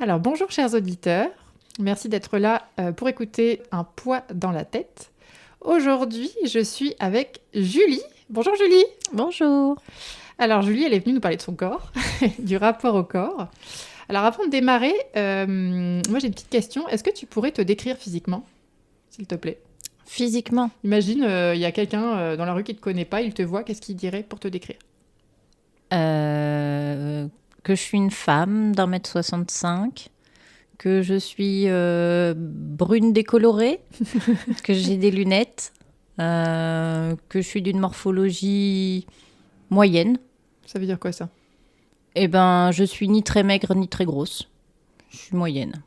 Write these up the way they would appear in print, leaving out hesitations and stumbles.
Alors bonjour chers auditeurs, merci d'être là pour écouter Un poids dans la tête. Aujourd'hui je suis avec Julie. Bonjour Julie. Bonjour. Alors Julie elle est venue nous parler de son corps, du rapport au corps. Alors avant de démarrer, moi j'ai une petite question. Est-ce que tu pourrais te décrire physiquement, s'il te plaît? Physiquement, Imagine, il y a quelqu'un dans la rue qui ne te connaît pas, il te voit, qu'est-ce qu'il dirait pour te décrire? que je suis une femme d'1,65 m, que je suis brune décolorée, que j'ai des lunettes, que je suis d'une morphologie moyenne. Ça veut dire quoi ça? Eh ben, je suis ni très maigre ni très grosse. Je suis moyenne.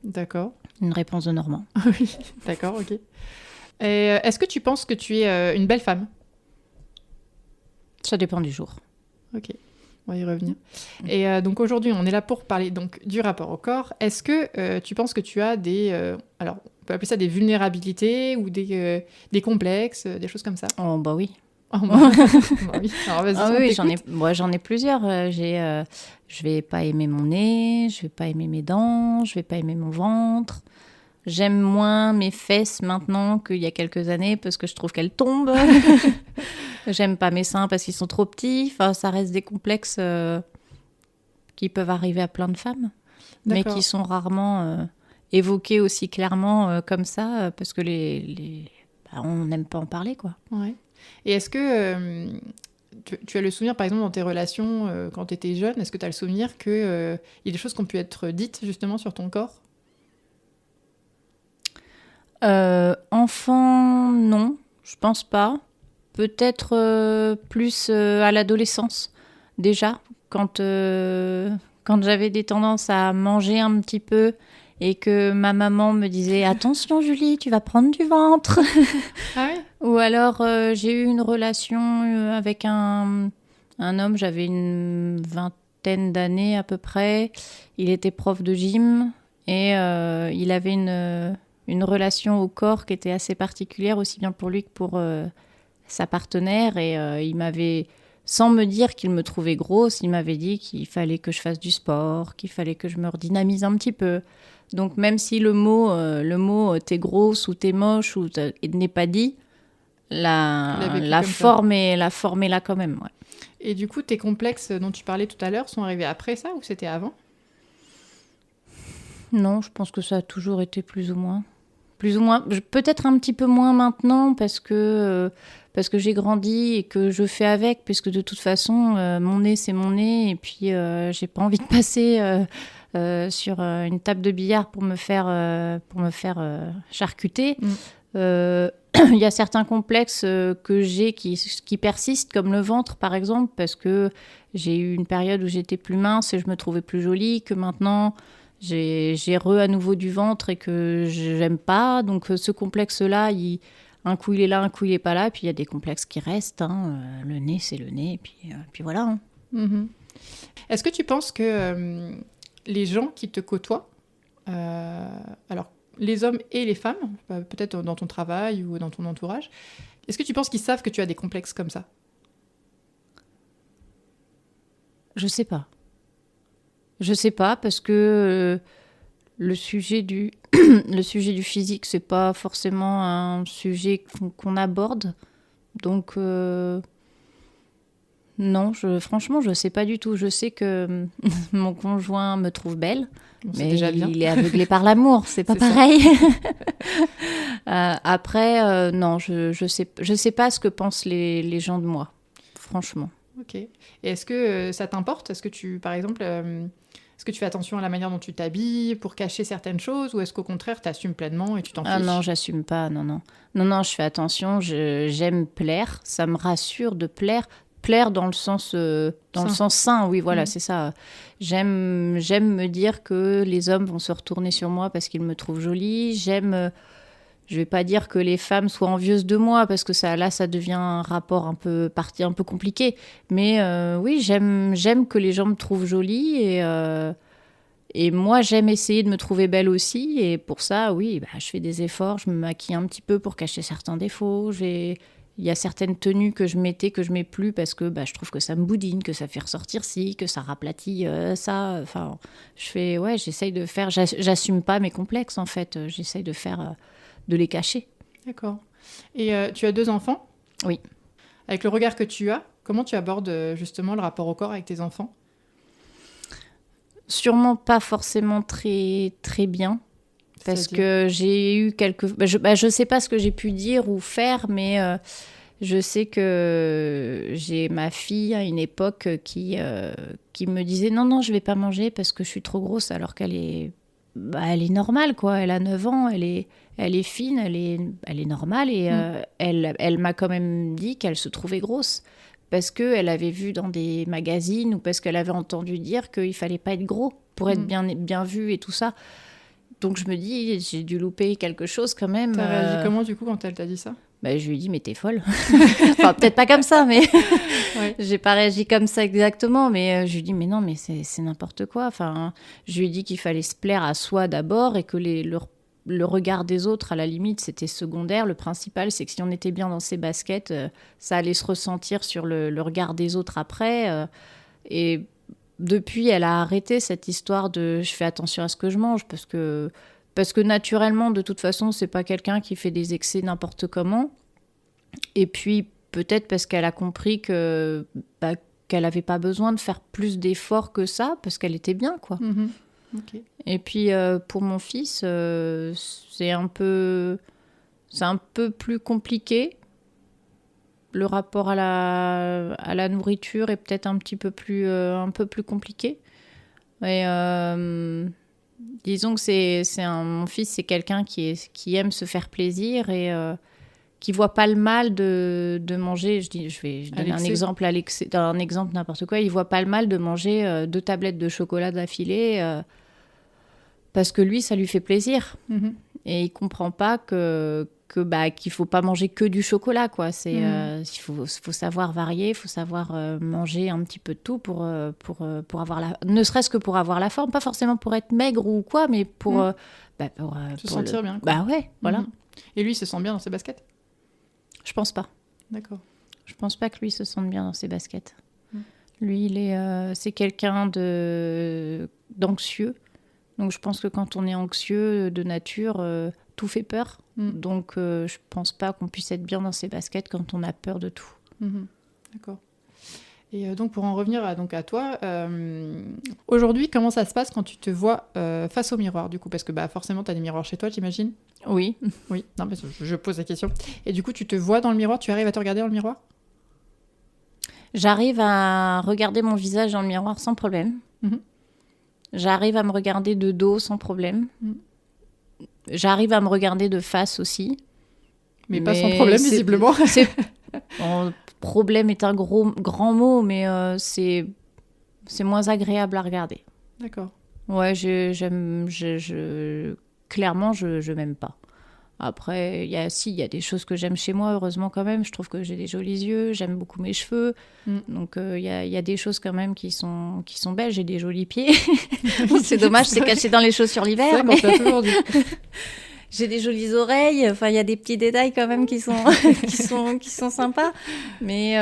D'accord. Une réponse de Normand. Oui, d'accord, ok. Et est-ce que tu penses que tu es une belle femme? Ça dépend du jour. Ok, on va y revenir. Et donc aujourd'hui, on est là pour parler donc du rapport au corps. Est-ce que tu penses que tu as des... alors, on peut appeler ça des vulnérabilités ou des complexes, des choses comme ça? Oh, bah oui. Oh, bah oui. Alors vas-y, Ah on oui, t'écoute. j'en ai plusieurs. Je vais pas aimer mon nez, je vais pas aimer mes dents, je vais pas aimer mon ventre. J'aime moins mes fesses maintenant qu'il y a quelques années parce que je trouve qu'elles tombent. J'aime pas mes seins parce qu'ils sont trop petits. Enfin, ça reste des complexes qui peuvent arriver à plein de femmes, mais D'accord. qui sont rarement évoqués aussi clairement comme ça parce que on n'aime pas en parler, quoi. Ouais. Et est-ce que tu as le souvenir, par exemple, dans tes relations quand tu étais jeune, est-ce que tu as le souvenir qu'il y a des choses qui ont pu être dites justement sur ton corps? Enfant, non, je pense pas. Peut-être plus à l'adolescence, déjà, quand j'avais des tendances à manger un petit peu et que ma maman me disait « Attention Julie, tu vas prendre du ventre !» Ah oui. Ou alors j'ai eu une relation avec un homme, j'avais une vingtaine d'années à peu près. Il était prof de gym et il avait une relation au corps qui était assez particulière, aussi bien pour lui que pour sa partenaire. Et il m'avait, sans me dire qu'il me trouvait grosse, il m'avait dit qu'il fallait que je fasse du sport, qu'il fallait que je me redynamise un petit peu. Donc même si le mot t'es grosse ou t'es moche n'est pas dit, Tu l'as vécu la comme ça. forme est là quand même. Ouais. Et du coup, tes complexes dont tu parlais tout à l'heure sont arrivés après ça ou c'était avant? Non, je pense que ça a toujours été plus ou moins. Peut-être un petit peu moins maintenant parce que j'ai grandi et que je fais avec, puisque de toute façon, mon nez, c'est mon nez. Et puis, j'ai pas envie de passer sur une table de billard pour me faire charcuter. Mm. Il y a certains complexes que j'ai qui persistent, comme le ventre, par exemple, parce que j'ai eu une période où j'étais plus mince et je me trouvais plus jolie, que maintenant j'ai à nouveau du ventre et que j'aime pas. Donc ce complexe-là, un coup il est là, un coup il est pas là. Puis il y a des complexes qui restent. Hein. Le nez, c'est le nez. Et puis voilà. Hein. Mhm. Est-ce que tu penses que les gens qui te côtoient, alors les hommes et les femmes, peut-être dans ton travail ou dans ton entourage, est-ce que tu penses qu'ils savent que tu as des complexes comme ça? Je sais pas. Je sais pas parce que le sujet du le sujet du physique, c'est pas forcément un sujet qu'on aborde. Donc non, franchement, je sais pas du tout. Je sais que mon conjoint me trouve belle, Bon, c'est mais déjà bien. il est aveuglé par l'amour, c'est pas C'est ça. pareil. Après, non, je sais pas ce que pensent les gens de moi, franchement. Ok. Et est-ce que ça t'importe? Est-ce que tu, par exemple, est-ce que tu fais attention à la manière dont tu t'habilles pour cacher certaines choses ou est-ce qu'au contraire, tu assumes pleinement et tu t'en Ah fiches? non, j'assume pas, non, non. Non, non, je fais attention, j'aime plaire, ça me rassure de plaire. Plaire dans le sens sain, oui, voilà, c'est ça. J'aime me dire que les hommes vont se retourner sur moi parce qu'ils me trouvent jolie. Je vais pas dire que les femmes soient envieuses de moi parce que ça devient un rapport un peu compliqué. Mais oui, j'aime que les gens me trouvent jolie et moi, j'aime essayer de me trouver belle aussi. Et pour ça, oui, bah, je fais des efforts, je me maquille un petit peu pour cacher certains défauts. Il y a certaines tenues que je mettais, que je mets plus parce que je trouve que ça me boudine, que ça fait ressortir ci, que ça raplatit ça. Enfin, j'essaye de faire... J'assume pas mes complexes, en fait. J'essaye de faire... de les cacher. D'accord. Et tu as 2 enfants ? Oui. Avec le regard que tu as, comment tu abordes justement le rapport au corps avec tes enfants ? Sûrement pas forcément très, très bien. Parce que j'ai eu quelques... je sais pas ce que j'ai pu dire ou faire, mais je sais que j'ai ma fille à une époque qui me disait « Non, je vais pas manger parce que je suis trop grosse », alors qu'elle est... elle est normale, quoi. Elle a 9 ans, elle est fine, elle est normale. Et elle m'a quand même dit qu'elle se trouvait grosse. Parce qu'elle avait vu dans des magazines ou parce qu'elle avait entendu dire qu'il fallait pas être gros pour être bien vu et tout ça. Donc je me dis, j'ai dû louper quelque chose quand même. T'as réagi comment du coup quand elle t'a dit ça ? Je lui ai dit, mais t'es folle. Enfin, peut-être pas comme ça, mais Ouais. j'ai pas réagi comme ça exactement. Mais je lui ai dit, mais non, mais c'est n'importe quoi. Enfin, je lui ai dit qu'il fallait se plaire à soi d'abord et que le regard des autres, à la limite, c'était secondaire. Le principal, c'est que si on était bien dans ses baskets, ça allait se ressentir sur le regard des autres après. Et depuis, elle a arrêté cette histoire de je fais attention à ce que je mange parce que naturellement, de toute façon, c'est pas quelqu'un qui fait des excès n'importe comment. Et puis, peut-être parce qu'elle a compris que qu'elle avait pas besoin de faire plus d'efforts que ça parce qu'elle était bien, quoi. Mm-hmm. Okay. Et puis, pour mon fils, c'est un peu plus compliqué. Le rapport à la nourriture est peut-être un peu plus compliqué. Et disons que mon fils, c'est quelqu'un qui aime se faire plaisir et qui voit pas le mal de manger. Je donne un exemple un exemple n'importe quoi. Il voit pas le mal de manger 2 tablettes de chocolat d'affilée parce que lui, ça lui fait plaisir. Mm-hmm. Et il comprend pas qu'il faut pas manger que du chocolat, quoi. Il faut savoir varier, il faut savoir manger un petit peu de tout pour avoir ne serait-ce que pour avoir la forme, pas forcément pour être maigre ou quoi, mais pour se sentir bien, quoi. Ouais, voilà. Et lui, il se sent bien dans ses baskets ? Je pense pas. D'accord. Je pense pas que lui se sente bien dans ses baskets. Lui, c'est quelqu'un d'anxieux. Donc je pense que quand on est anxieux de nature, tout fait peur. Donc je pense pas qu'on puisse être bien dans ses baskets quand on a peur de tout. D'accord. Et donc pour en revenir à toi, aujourd'hui, comment ça se passe quand tu te vois face au miroir, du coup ? Parce que forcément, tu as des miroirs chez toi, j'imagine ? Oui. Oui, non, mais je pose la question. Et du coup, tu te vois dans le miroir ? Tu arrives à te regarder dans le miroir ? J'arrive à regarder mon visage dans le miroir sans problème. J'arrive à me regarder de dos sans problème. J'arrive à me regarder de face aussi. Mais pas sans problème, visiblement. Problème est un grand mot, mais c'est moins agréable à regarder. D'accord. Ouais, clairement, je m'aime pas. Après, il y a des choses que j'aime chez moi, heureusement quand même. Je trouve que j'ai des jolis yeux, j'aime beaucoup mes cheveux. Donc, il y a des choses quand même qui sont belles. J'ai des jolis pieds. C'est dommage, c'est caché dans les chaussures l'hiver. C'est ça, qu'on t'a toujours dit. J'ai des jolies oreilles. Enfin, il y a des petits détails quand même qui sont sympas. Mais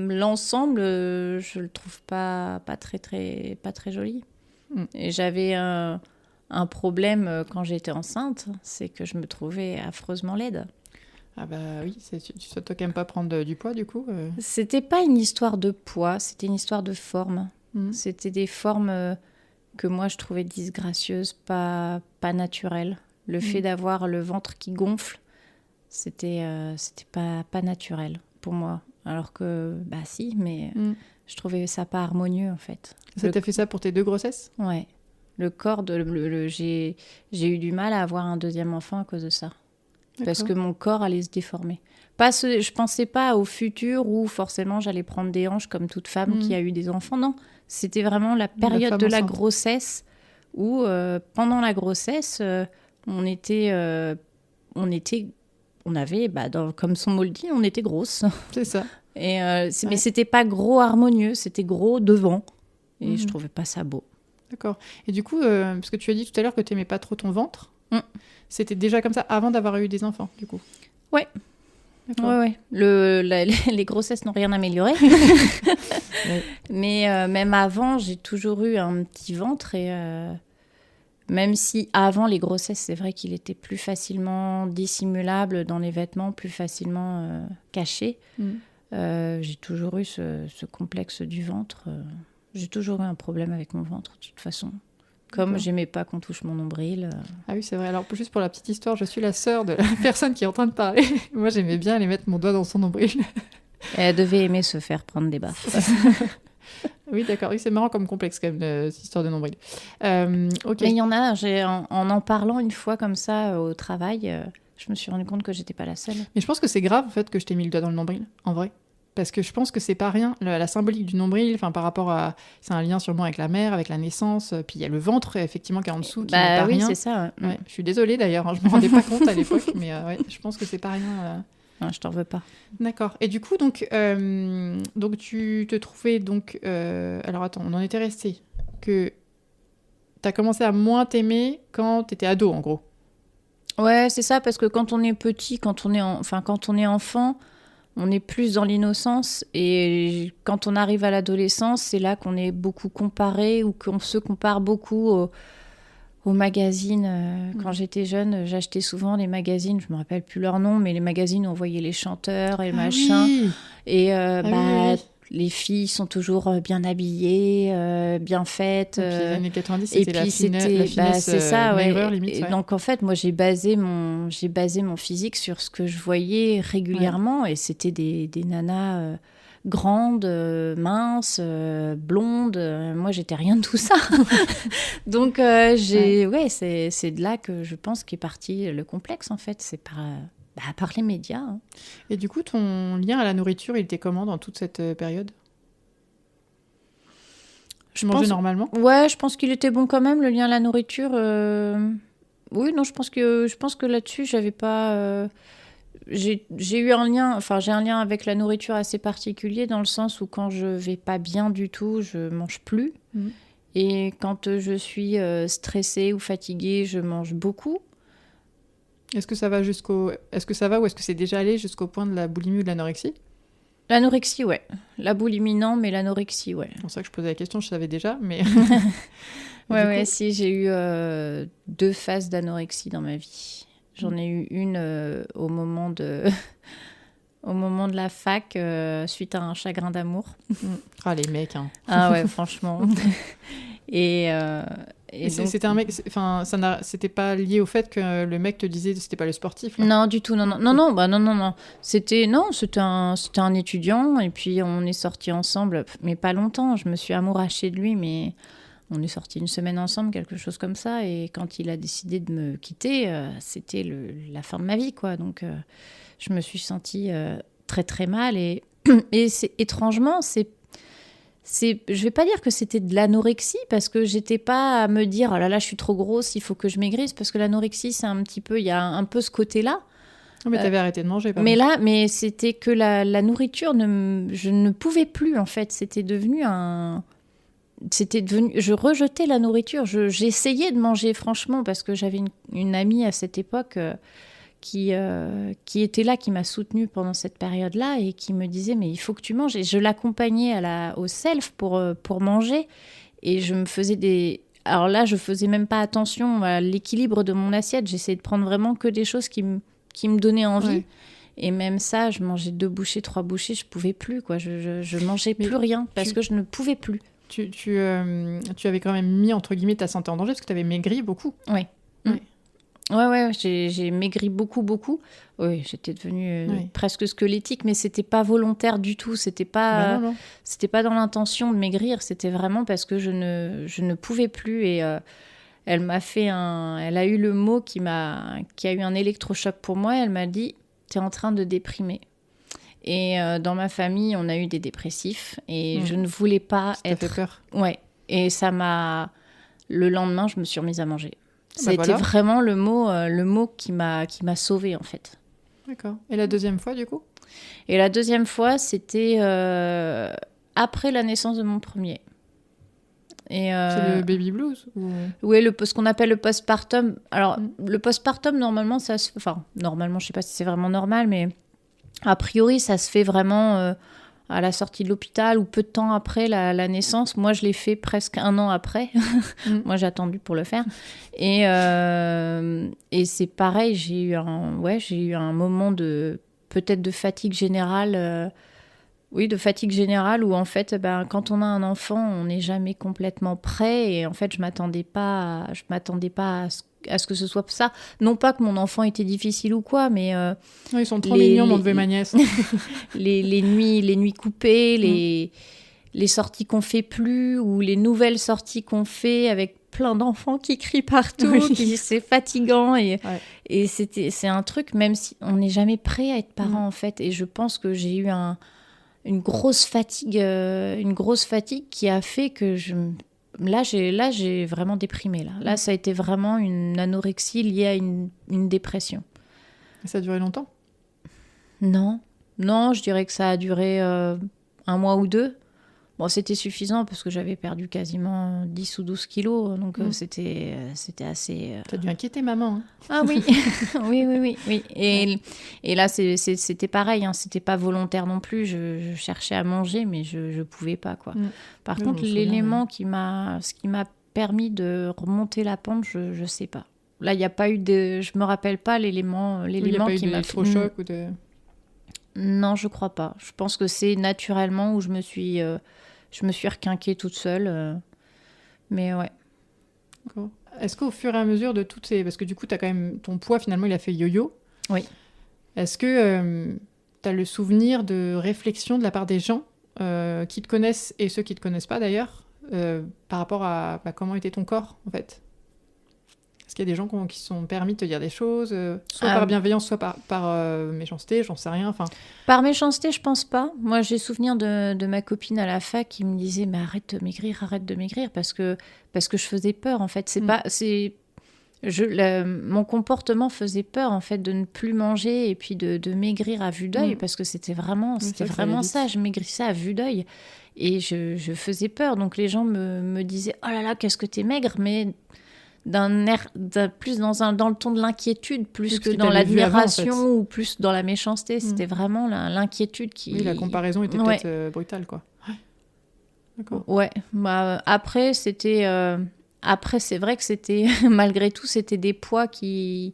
l'ensemble, je le trouve pas très joli. Et j'avais un problème quand j'étais enceinte, c'est que je me trouvais affreusement laide. Ah bah oui, tu souhaites quand même pas prendre du poids du coup C'était pas une histoire de poids, c'était une histoire de forme. C'était des formes que moi je trouvais disgracieuses, pas naturelles. Le fait d'avoir le ventre qui gonfle, c'était pas naturel pour moi. Alors que, si, mais je trouvais ça pas harmonieux en fait. Ça t'a fait ça pour tes 2 grossesses ? Ouais. Le corps, j'ai eu du mal à avoir un 2e enfant à cause de ça. D'accord. Parce que mon corps allait se déformer. Je pensais pas au futur où forcément j'allais prendre des hanches comme toute femme qui a eu des enfants. Non, c'était vraiment la période de la grossesse où pendant la grossesse, on avait, comme son mot le dit, on était grosse. C'est ça. Et, mais c'était pas gros harmonieux, c'était gros devant. Et je trouvais pas ça beau. D'accord. Et du coup, parce que tu as dit tout à l'heure que tu n'aimais pas trop ton ventre, c'était déjà comme ça avant d'avoir eu des enfants, du coup ? Ouais. D'accord. Ouais. Les grossesses n'ont rien amélioré. Ouais. Mais même avant, j'ai toujours eu un petit ventre. Et même si avant les grossesses, c'est vrai qu'il était plus facilement dissimulable dans les vêtements, plus facilement caché, j'ai toujours eu ce complexe du ventre. J'ai toujours eu un problème avec mon ventre, de toute façon. Comme D'accord. j'aimais pas qu'on touche mon nombril. Ah oui, c'est vrai. Alors, juste pour la petite histoire, je suis la sœur de la personne qui est en train de parler. Moi, j'aimais bien aller mettre mon doigt dans son nombril. Elle devait aimer se faire prendre des baffes. Oui, d'accord. Oui, c'est marrant comme complexe, quand même, cette histoire de nombril. Ok. Mais il y en a, en parlant une fois comme ça au travail, je me suis rendu compte que j'étais pas la seule. Mais je pense que c'est grave, en fait, que je t'ai mis le doigt dans le nombril, en vrai. Parce que je pense que c'est pas rien. La symbolique du nombril, par rapport à... C'est un lien sûrement avec la mère, avec la naissance. Puis il y a le ventre, effectivement, qui est en dessous, qui n'est pas Oui, rien. c'est ça. Ouais, je suis désolée, d'ailleurs. Je me rendais pas compte à l'époque. Mais ouais, je pense que c'est pas rien. Non, je t'en veux pas. D'accord. Et du coup, donc tu te trouvais donc... Alors attends, on en était resté. Que t'as commencé à moins t'aimer quand t'étais ado, en gros. Ouais, c'est ça, parce que quand on est petit, quand on est enfant, on est plus dans l'innocence. Et quand on arrive à l'adolescence, c'est là qu'on est beaucoup comparé ou qu'on se compare beaucoup aux magazines. Quand j'étais jeune, j'achetais souvent les magazines, je me rappelle plus leur nom, mais les magazines où on voyait les chanteurs et le machin. Oui. Et oui. les filles sont toujours bien habillées, bien faites. Et puis les années 90, et c'était la puis finesse c'est ça, ouais. Maigre, limite. Et Ouais. donc en fait, moi j'ai basé mon physique sur ce que je voyais régulièrement, et c'était des nanas grandes, minces, blondes. Moi j'étais rien de tout ça. Donc ouais, c'est de là que je pense qu'est parti le complexe en fait. C'est par les médias. Hein. Et du coup, ton lien à la nourriture, il était comment dans toute cette période? Tu mangeais normalement? Ouais, je pense qu'il était bon quand même, le lien à la nourriture. Oui, non, je pense que là-dessus, j'avais pas... J'ai eu un lien, j'ai un lien avec la nourriture assez particulier, dans le sens où quand je vais pas bien du tout, je mange plus. Et quand je suis stressée ou fatiguée, je mange beaucoup. Est-ce que ça va ou est-ce que c'est déjà allé jusqu'au point de la boulimie ou de l'anorexie? L'anorexie, ouais. La boulimie, non, mais l'anorexie, ouais. C'est pour ça que je posais la question, je savais déjà, mais... Ouais, si, j'ai eu 2 phases d'anorexie dans ma vie. J'en ai eu une au moment de la fac, suite à un chagrin d'amour. Ah, les mecs, hein. Ah ouais, franchement. Et donc... c'était un mec... c'était pas lié au fait que le mec te disait que c'était pas le sportif, là. Non, du tout, non. C'était un étudiant, et puis on est sortis ensemble, mais pas longtemps. Je me suis amourachée de lui, mais on est sortis 1 semaine ensemble, quelque chose comme ça. Et quand il a décidé de me quitter, c'était la fin de ma vie, quoi. Donc, je me suis sentie très, très mal. Et étrangement, je vais pas dire que c'était de l'anorexie, parce que j'étais pas à me dire oh là là, je suis trop grosse, il faut que je maigrisse, parce que l'anorexie, c'est un petit peu, il y a un peu ce côté-là. Mais t'avais arrêté de manger, mais c'était que la nourriture, je ne pouvais plus, en fait. Je rejetais la nourriture. J'essayais de manger, franchement, parce que j'avais une amie à cette époque qui était là, qui m'a soutenue pendant cette période-là, et qui me disait mais il faut que tu manges. Et je l'accompagnais au self pour manger, et je me faisais alors là, je faisais même pas attention à l'équilibre de mon assiette. J'essayais de prendre vraiment que des choses qui me donnaient envie. Ouais. Et même ça, je mangeais 2 bouchées, 3 bouchées, je pouvais plus, quoi. Je mangeais plus rien, parce que je ne pouvais plus. Tu avais quand même mis, entre guillemets, ta santé en danger, parce que tu avais maigri beaucoup. Oui. Ouais, j'ai maigri beaucoup. Oui, j'étais devenue presque squelettique, mais c'était pas volontaire du tout. C'était pas dans l'intention de maigrir. C'était vraiment parce que je ne pouvais plus. Et elle a eu le mot qui a eu un électrochoc pour moi. Elle m'a dit, t'es en train de déprimer. Et dans ma famille, on a eu des dépressifs, et je ne voulais pas être... Ça fait peur. Ouais. Et le lendemain, je me suis remise à manger. Ça a été vraiment le mot qui m'a sauvée, en fait. D'accord. Et la deuxième fois, du coup? Et la deuxième fois, c'était après la naissance de mon premier. C'est le baby blues Oui, ce qu'on appelle le postpartum. Alors, le postpartum, normalement, normalement, je ne sais pas si c'est vraiment normal, mais A priori, ça se fait vraiment à la sortie de l'hôpital ou peu de temps après la naissance. Moi, je l'ai fait presque 1 an après. Moi, j'ai attendu pour le faire. Et c'est pareil, j'ai eu un moment peut-être de fatigue générale. Oui, de fatigue générale où en fait, quand on a un enfant, on n'est jamais complètement prêt. Et en fait, je m'attendais pas à ce que ce soit ça. Non pas que mon enfant était difficile ou quoi, mais Non, ils sont trop mignons, mon neveu et ma nièce. les nuits coupées, les sorties qu'on fait plus ou les nouvelles sorties qu'on fait avec plein d'enfants qui crient partout, c'est fatigant et c'est un truc, même si on n'est jamais prêt à être parent en fait. Et je pense que j'ai eu une grosse fatigue qui a fait que Là, j'ai vraiment déprimé. Là, ça a été vraiment une anorexie liée à une dépression. Et ça a duré longtemps ? Non, je dirais que ça a duré 1 mois ou 2. Bon, c'était suffisant parce que j'avais perdu quasiment 10 ou 12 kilos. Donc, c'était assez... T'as dû inquiéter maman. Hein. Ah oui. oui. Et là, c'était pareil. Hein. C'était pas volontaire non plus. Je cherchais à manger, mais je pouvais pas, quoi. Par contre, l'élément ce qui m'a permis de remonter la pente, je sais pas. Là, il n'y a pas eu de... Je me rappelle pas l'élément qui m'a fait... choc ou de... Non, je crois pas. Je pense que c'est naturellement où je me suis requinquée toute seule. Mais ouais. D'accord. Est-ce qu'au fur et à mesure de toutes ces... Parce que du coup, t'as quand même... Ton poids, finalement, il a fait yo-yo. Oui. Est-ce que t'as le souvenir de réflexion de la part des gens qui te connaissent et ceux qui te connaissent pas, d'ailleurs, par rapport à comment était ton corps, en fait ? Est-ce qu'il y a des gens qui se sont permis de te dire des choses, soit par bienveillance, soit par méchanceté, j'en sais rien. Par méchanceté, je pense pas. Moi, j'ai souvenir de ma copine à la fac qui me disait « Mais arrête de maigrir, parce que je faisais peur, en fait. Mon comportement faisait peur, en fait, de ne plus manger et puis de maigrir à vue d'œil, parce que c'était vraiment ça. Je maigrissais à vue d'œil et je faisais peur. Donc, les gens me disaient « Oh là là, qu'est-ce que t'es maigre !» Mais d'un air plus dans le ton de l'inquiétude plus que dans l'admiration avant, en fait. Ou plus dans la méchanceté. C'était vraiment l'inquiétude qui... Oui, la comparaison était peut-être brutale, quoi. Ouais. D'accord. Ouais. Après, c'était... Après, c'est vrai que c'était... Malgré tout, c'était des poids qui...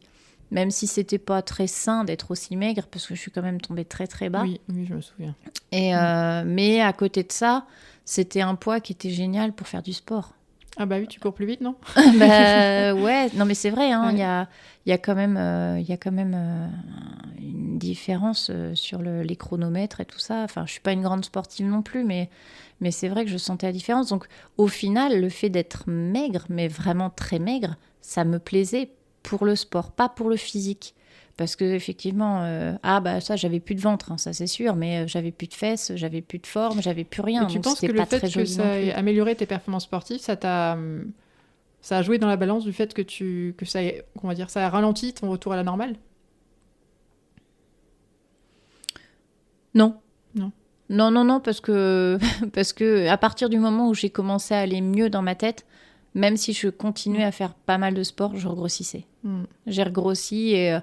Même si c'était pas très sain d'être aussi maigre, parce que je suis quand même tombée très très bas. Oui, je me souviens. Et, mais à côté de ça, c'était un poids qui était génial pour faire du sport. Ah bah oui, tu cours plus vite, non ? Ouais, non mais c'est vrai, hein, il y a quand même une différence sur les chronomètres et tout ça. Enfin, je suis pas une grande sportive non plus, mais c'est vrai que je sentais la différence. Donc au final, le fait d'être maigre, mais vraiment très maigre, ça me plaisait pour le sport, pas pour le physique. Parce que effectivement, ça, j'avais plus de ventre, hein, ça c'est sûr, mais j'avais plus de fesses, j'avais plus de forme, j'avais plus rien. Et tu penses que le fait que ça ait amélioré tes performances sportives, ça a joué dans la balance du fait que ça a ralenti ton retour à la normale ? Non, parce que à partir du moment où j'ai commencé à aller mieux dans ma tête, même si je continuais à faire pas mal de sport, je regrossissais. J'ai regrossi et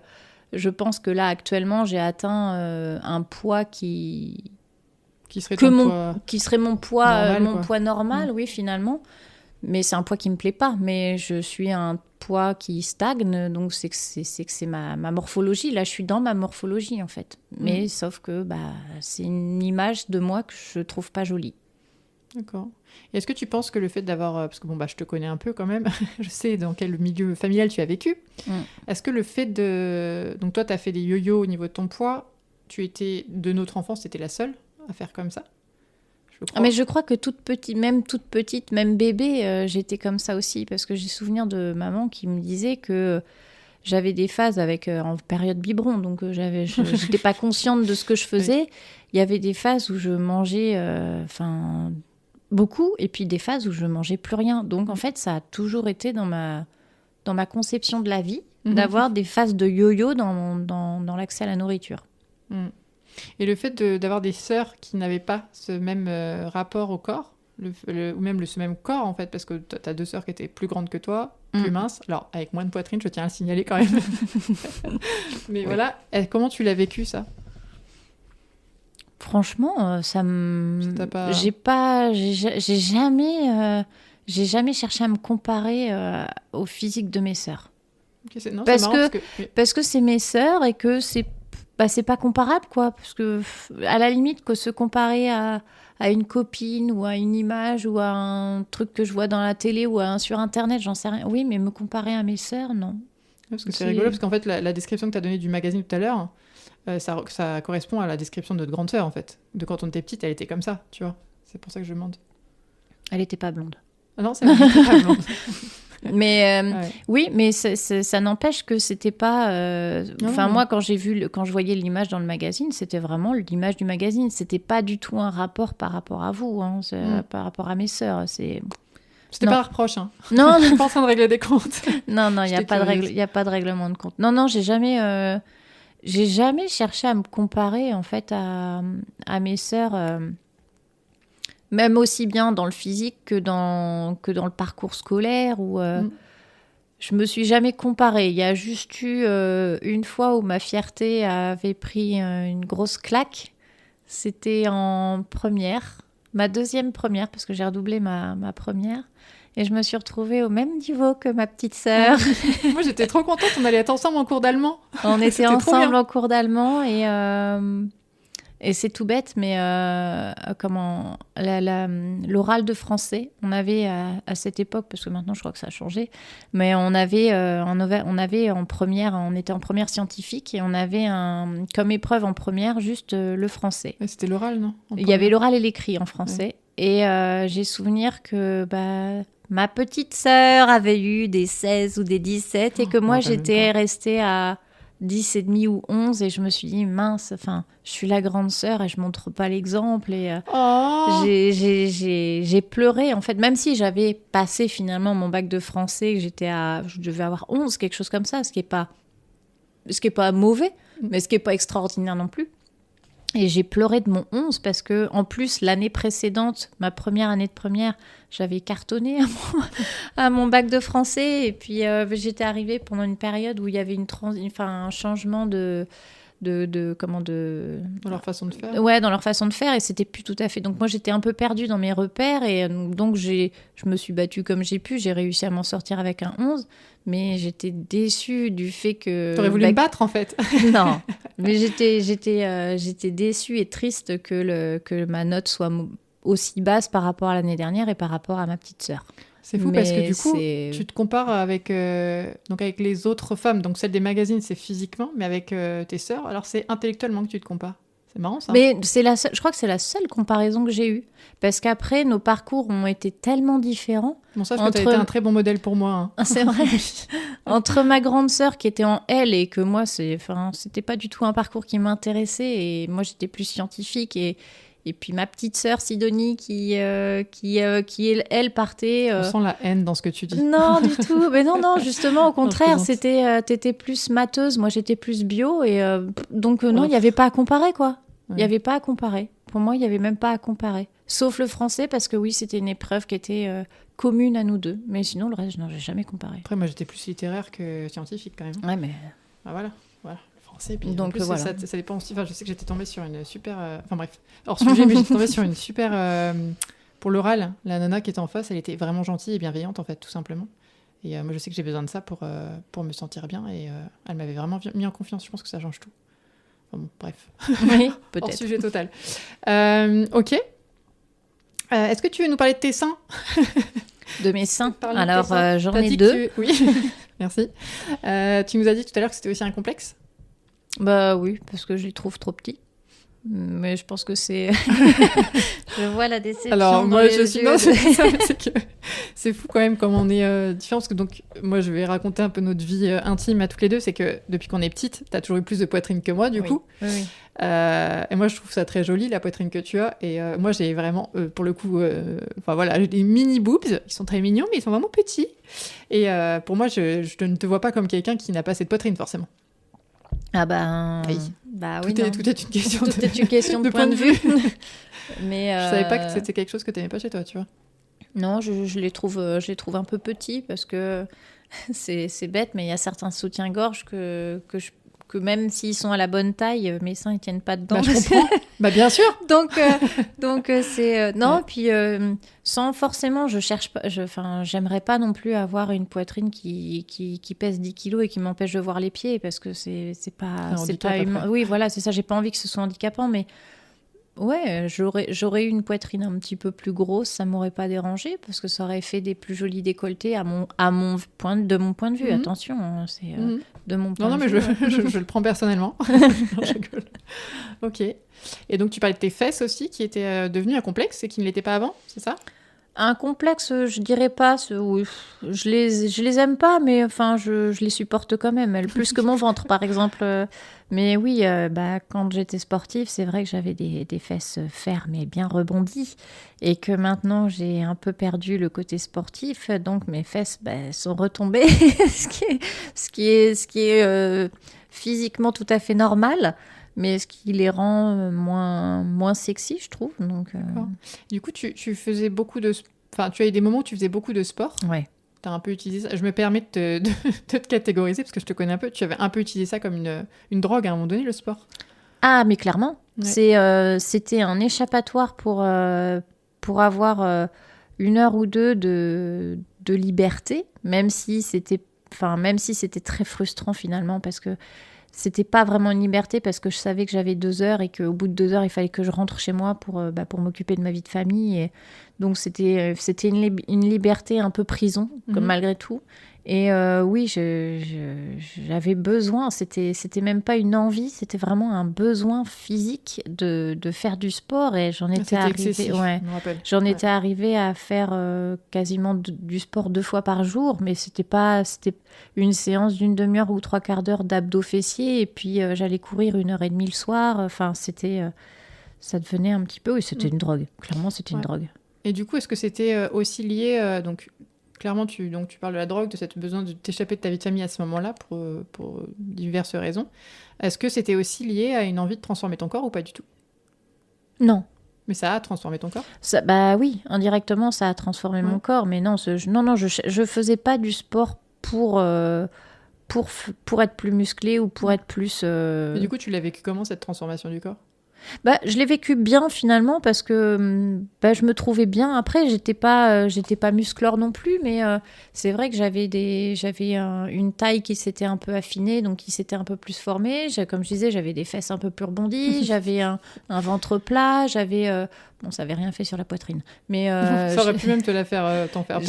je pense que là, actuellement, j'ai atteint un poids qui serait mon poids normal, oui, finalement. Mais c'est un poids qui me plaît pas. Mais je suis à un poids qui stagne, donc c'est que c'est ma morphologie. Là, je suis dans ma morphologie, en fait. Mais sauf que c'est une image de moi que je trouve pas jolie. D'accord. Et est-ce que tu penses que le fait d'avoir... Parce que je te connais un peu quand même, je sais dans quel milieu familial tu as vécu. Est-ce que le fait de... Donc toi, tu as fait des yo-yo au niveau de ton poids. Tu étais, de notre enfance, tu étais la seule à faire comme ça ? Mais je crois que toute petite, même bébé, j'étais comme ça aussi. Parce que j'ai souvenir de maman qui me disait que j'avais des phases en période biberon. Donc je n'étais pas consciente de ce que je faisais. Oui. Il y avait des phases où je mangeais... beaucoup, et puis des phases où je mangeais plus rien. Donc en fait, ça a toujours été dans ma conception de la vie, d'avoir des phases de yo-yo dans l'accès à la nourriture. Et le fait d'avoir des sœurs qui n'avaient pas ce même rapport au corps, ou même ce même corps en fait, parce que tu as 2 sœurs qui étaient plus grandes que toi, plus minces, alors avec moins de poitrine, je tiens à le signaler quand même. Mais oui. Voilà, comment tu l'as vécu ça ? Franchement, ça me... Ça t'a pas... J'ai jamais cherché à me comparer au physique de mes sœurs. Ok, non, Parce c'est marrant que, parce que c'est mes sœurs et que c'est pas comparable, quoi. Parce que, à la limite, que se comparer à une copine ou à une image ou à un truc que je vois dans la télé ou sur Internet, j'en sais rien. Oui, mais me comparer à mes sœurs, non. Parce que c'est rigolo, parce qu'en fait, la description que tu as donnée du magazine tout à l'heure, ça correspond à la description de notre grande sœur, en fait. De quand on était petite, elle était comme ça, tu vois. C'est pour ça que je demande. Elle était pas blonde. Ah non, c'est vrai, elle était pas blonde. Mais Ouais. oui, mais ça n'empêche que c'était pas. Enfin, Non. moi, quand je voyais l'image dans le magazine, c'était vraiment l'image du magazine. C'était pas du tout un rapport par rapport à vous, hein, par rapport à mes sœurs. C'était Non. pas un reproche, hein. Non, Je suis pas en train de régler des comptes. non, il y a J'étais pas de curieuse. y a pas de règlement de compte. Non, j'ai jamais cherché à me comparer en fait à mes sœurs. Même aussi bien dans le physique que dans le parcours scolaire où je me suis jamais comparée. Il y a juste eu une fois où ma fierté avait pris une grosse claque. C'était en première, ma deuxième première, parce que j'ai redoublé ma première. Et je me suis retrouvée au même niveau que ma petite sœur. Moi, j'étais trop contente, on allait être ensemble en cours d'allemand. On était C'était trop ensemble bien. en cours d'allemand et c'est tout bête, mais l'oral de français, on avait à cette époque, parce que maintenant je crois que ça a changé, mais on avait en première, on était en première scientifique et on avait comme épreuve en première juste le français. Ouais, c'était l'oral, non? Il y avait l'oral et l'écrit en français. Ouais. Et j'ai souvenir que ma petite sœur avait eu des 16 ou des 17 et que moi j'étais restée à 10 et demi ou 11 et je me suis dit mince, enfin je suis la grande sœur et je montre pas l'exemple et j'ai pleuré en fait, même si j'avais passé finalement mon bac de français, que je devais avoir 11, quelque chose comme ça, ce qui est pas mauvais, mais ce qui est pas extraordinaire non plus. Et j'ai pleuré de mon 11 parce que, en plus, l'année précédente, ma première année de première, j'avais cartonné à mon bac de français. Et puis, j'étais arrivée pendant une période où il y avait un changement dans leur façon de faire. Ouais, dans leur façon de faire. Et c'était plus tout à fait. Donc, moi, j'étais un peu perdue dans mes repères. Et donc, je me suis battue comme j'ai pu. J'ai réussi à m'en sortir avec un 11. Mais j'étais déçue du fait que... T'aurais voulu me battre, en fait. Non, mais j'étais déçue et triste que ma note soit aussi basse par rapport à l'année dernière et par rapport à ma petite sœur. C'est fou parce que du coup, tu te compares avec les autres femmes. Donc celle des magazines, c'est physiquement, mais avec tes sœurs, alors c'est intellectuellement que tu te compares. C'est marrant, ça. Mais je crois que c'est la seule comparaison que j'ai eue. Parce qu'après, nos parcours ont été tellement différents. Bon, sache que tu as été un très bon modèle pour moi. Hein. C'est vrai. Entre ma grande sœur qui était en L et que moi, c'était pas du tout un parcours qui m'intéressait. Et moi, j'étais plus scientifique. Et puis ma petite sœur Sidonie qui elle partait... On sent la haine dans ce que tu dis. Non, du tout. Mais non, justement, au contraire, t'étais plus matheuse, moi j'étais plus bio. Et donc non, il n'y avait pas à comparer, quoi. Il n'y avait pas à comparer. Pour moi, il n'y avait même pas à comparer. Sauf le français, parce que oui, c'était une épreuve qui était commune à nous deux. Mais sinon, le reste, non, j'ai jamais comparé. Après, moi, j'étais plus littéraire que scientifique, quand même. Ouais, mais... Ah, voilà. Le français, puis donc, en plus, voilà. ça dépend aussi. Enfin, je sais que j'étais tombée sur une super... Enfin, bref. Hors sujet, mais j'étais tombée sur une super... Pour l'oral, la nana qui était en face, elle était vraiment gentille et bienveillante, en fait, tout simplement. Et moi, je sais que j'ai besoin de ça pour me sentir bien. Et elle m'avait vraiment mis en confiance. Je pense que ça change tout. Enfin, bon, bref. Oui, peut-être. Hors sujet total. Ok. Est-ce que tu veux nous parler de tes seins? De mes seins. Alors, j'en ai deux. Oui, merci. Tu nous as dit tout à l'heure que c'était aussi un complexe. Bah oui, parce que je les trouve trop petits. Mais je pense que c'est... Je vois la déception. Alors, dans moi, les je suis... yeux Non, c'est fou quand même comme on est différents. Parce que donc, moi, je vais raconter un peu notre vie intime à toutes les deux. C'est que depuis qu'on est petite, t'as toujours eu plus de poitrine que moi, du coup. Oui. Et moi, je trouve ça très joli, la poitrine que tu as. Et moi, j'ai vraiment, pour le coup... Enfin, voilà, j'ai des mini boobs. Ils sont très mignons, mais ils sont vraiment petits. Et pour moi, je ne te vois pas comme quelqu'un qui n'a pas assez de poitrine, forcément. Ah ben... Oui. Bah oui, tout est une question tout est une question de point de vue. Mais je savais pas que c'était quelque chose que t'aimais pas chez toi, tu vois. Non, je les trouve un peu petits parce que c'est bête, mais il y a certains soutiens-gorge que que même s'ils sont à la bonne taille, mes seins ils tiennent pas dedans. Bah, je comprends. Bah, bien sûr. donc c'est non. Ouais. Puis sans forcément, je cherche pas. Enfin, j'aimerais pas non plus avoir une poitrine qui pèse 10 kilos et qui m'empêche de voir les pieds parce que c'est Un c'est handicap pas humain. après. Oui, voilà, c'est ça. J'ai pas envie que ce soit handicapant, mais ouais, j'aurais eu une poitrine un petit peu plus grosse, ça m'aurait pas dérangé parce que ça aurait fait des plus jolis décolletés de mon point de vue. Mhm. Attention, hein, c'est Mhm. de mon point Non, de mais vue. je le prends personnellement. Non, je rigole. Ok. Et donc, tu parlais de tes fesses aussi, qui étaient devenues un complexe et qui ne l'étaient pas avant, c'est ça? Un complexe, je dirais pas. Oui, je les aime pas, mais enfin, je les supporte quand même. Plus que mon ventre, par exemple. Mais oui, quand j'étais sportive, c'est vrai que j'avais des fesses fermes et bien rebondies. Et que maintenant, j'ai un peu perdu le côté sportif. Donc, mes fesses sont retombées. Ce qui est physiquement tout à fait normal. Mais ce qui les rend moins sexy, je trouve. Donc, D'accord. Du coup, tu faisais beaucoup de... Enfin, tu as eu des moments où tu faisais beaucoup de sport. ouais. Tu as un peu utilisé ça. Je me permets de te catégoriser parce que je te connais un peu. Tu avais un peu utilisé ça comme une drogue à un moment donné, le sport. Ah, mais clairement. Ouais. C'était un échappatoire pour avoir 1 heure ou deux de liberté, même si c'était très frustrant finalement, parce que c'était pas vraiment une liberté, parce que je savais que j'avais 2 heures et qu'au bout de 2 heures, il fallait que je rentre chez moi pour m'occuper de ma vie de famille. Et donc, c'était une liberté un peu prison, comme Mhm. malgré tout. Et oui, j'avais besoin, c'était même pas une envie, c'était vraiment un besoin physique de faire du sport. Et C'était excessif, ouais, je me rappelle. j'en Ouais. étais arrivée à faire quasiment du sport 2 fois par jour, mais c'était une séance d'une demi-heure ou 3/4 d'heure d'abdos fessiers, et puis j'allais courir 1 heure et demie le soir. Enfin, ça devenait un petit peu, oui, c'était Mm. une drogue. Clairement, c'était une Ouais. drogue. Et du coup, est-ce que c'était aussi lié... donc, clairement, tu parles de la drogue, de cette besoin de t'échapper de ta vie de famille à ce moment-là pour diverses raisons. Est-ce que c'était aussi lié à une envie de transformer ton corps ou pas du tout? Non. Mais ça a transformé ton corps? Ça, bah oui, indirectement, ça a transformé Ouais. mon corps, mais non, non, je faisais pas du sport pour être plus musclé ou pour être plus... Et du coup, tu l'as vécu comment, cette transformation du corps? Je l'ai vécu bien finalement, parce que je me trouvais bien. Après, j'étais pas musclore non plus, mais c'est vrai que une taille qui s'était un peu affinée, donc qui s'était un peu plus formée. Comme je disais, j'avais des fesses un peu plus rebondies, j'avais un ventre plat, bon, ça avait rien fait sur la poitrine, mais Ça aurait pu même t'en faire perdre.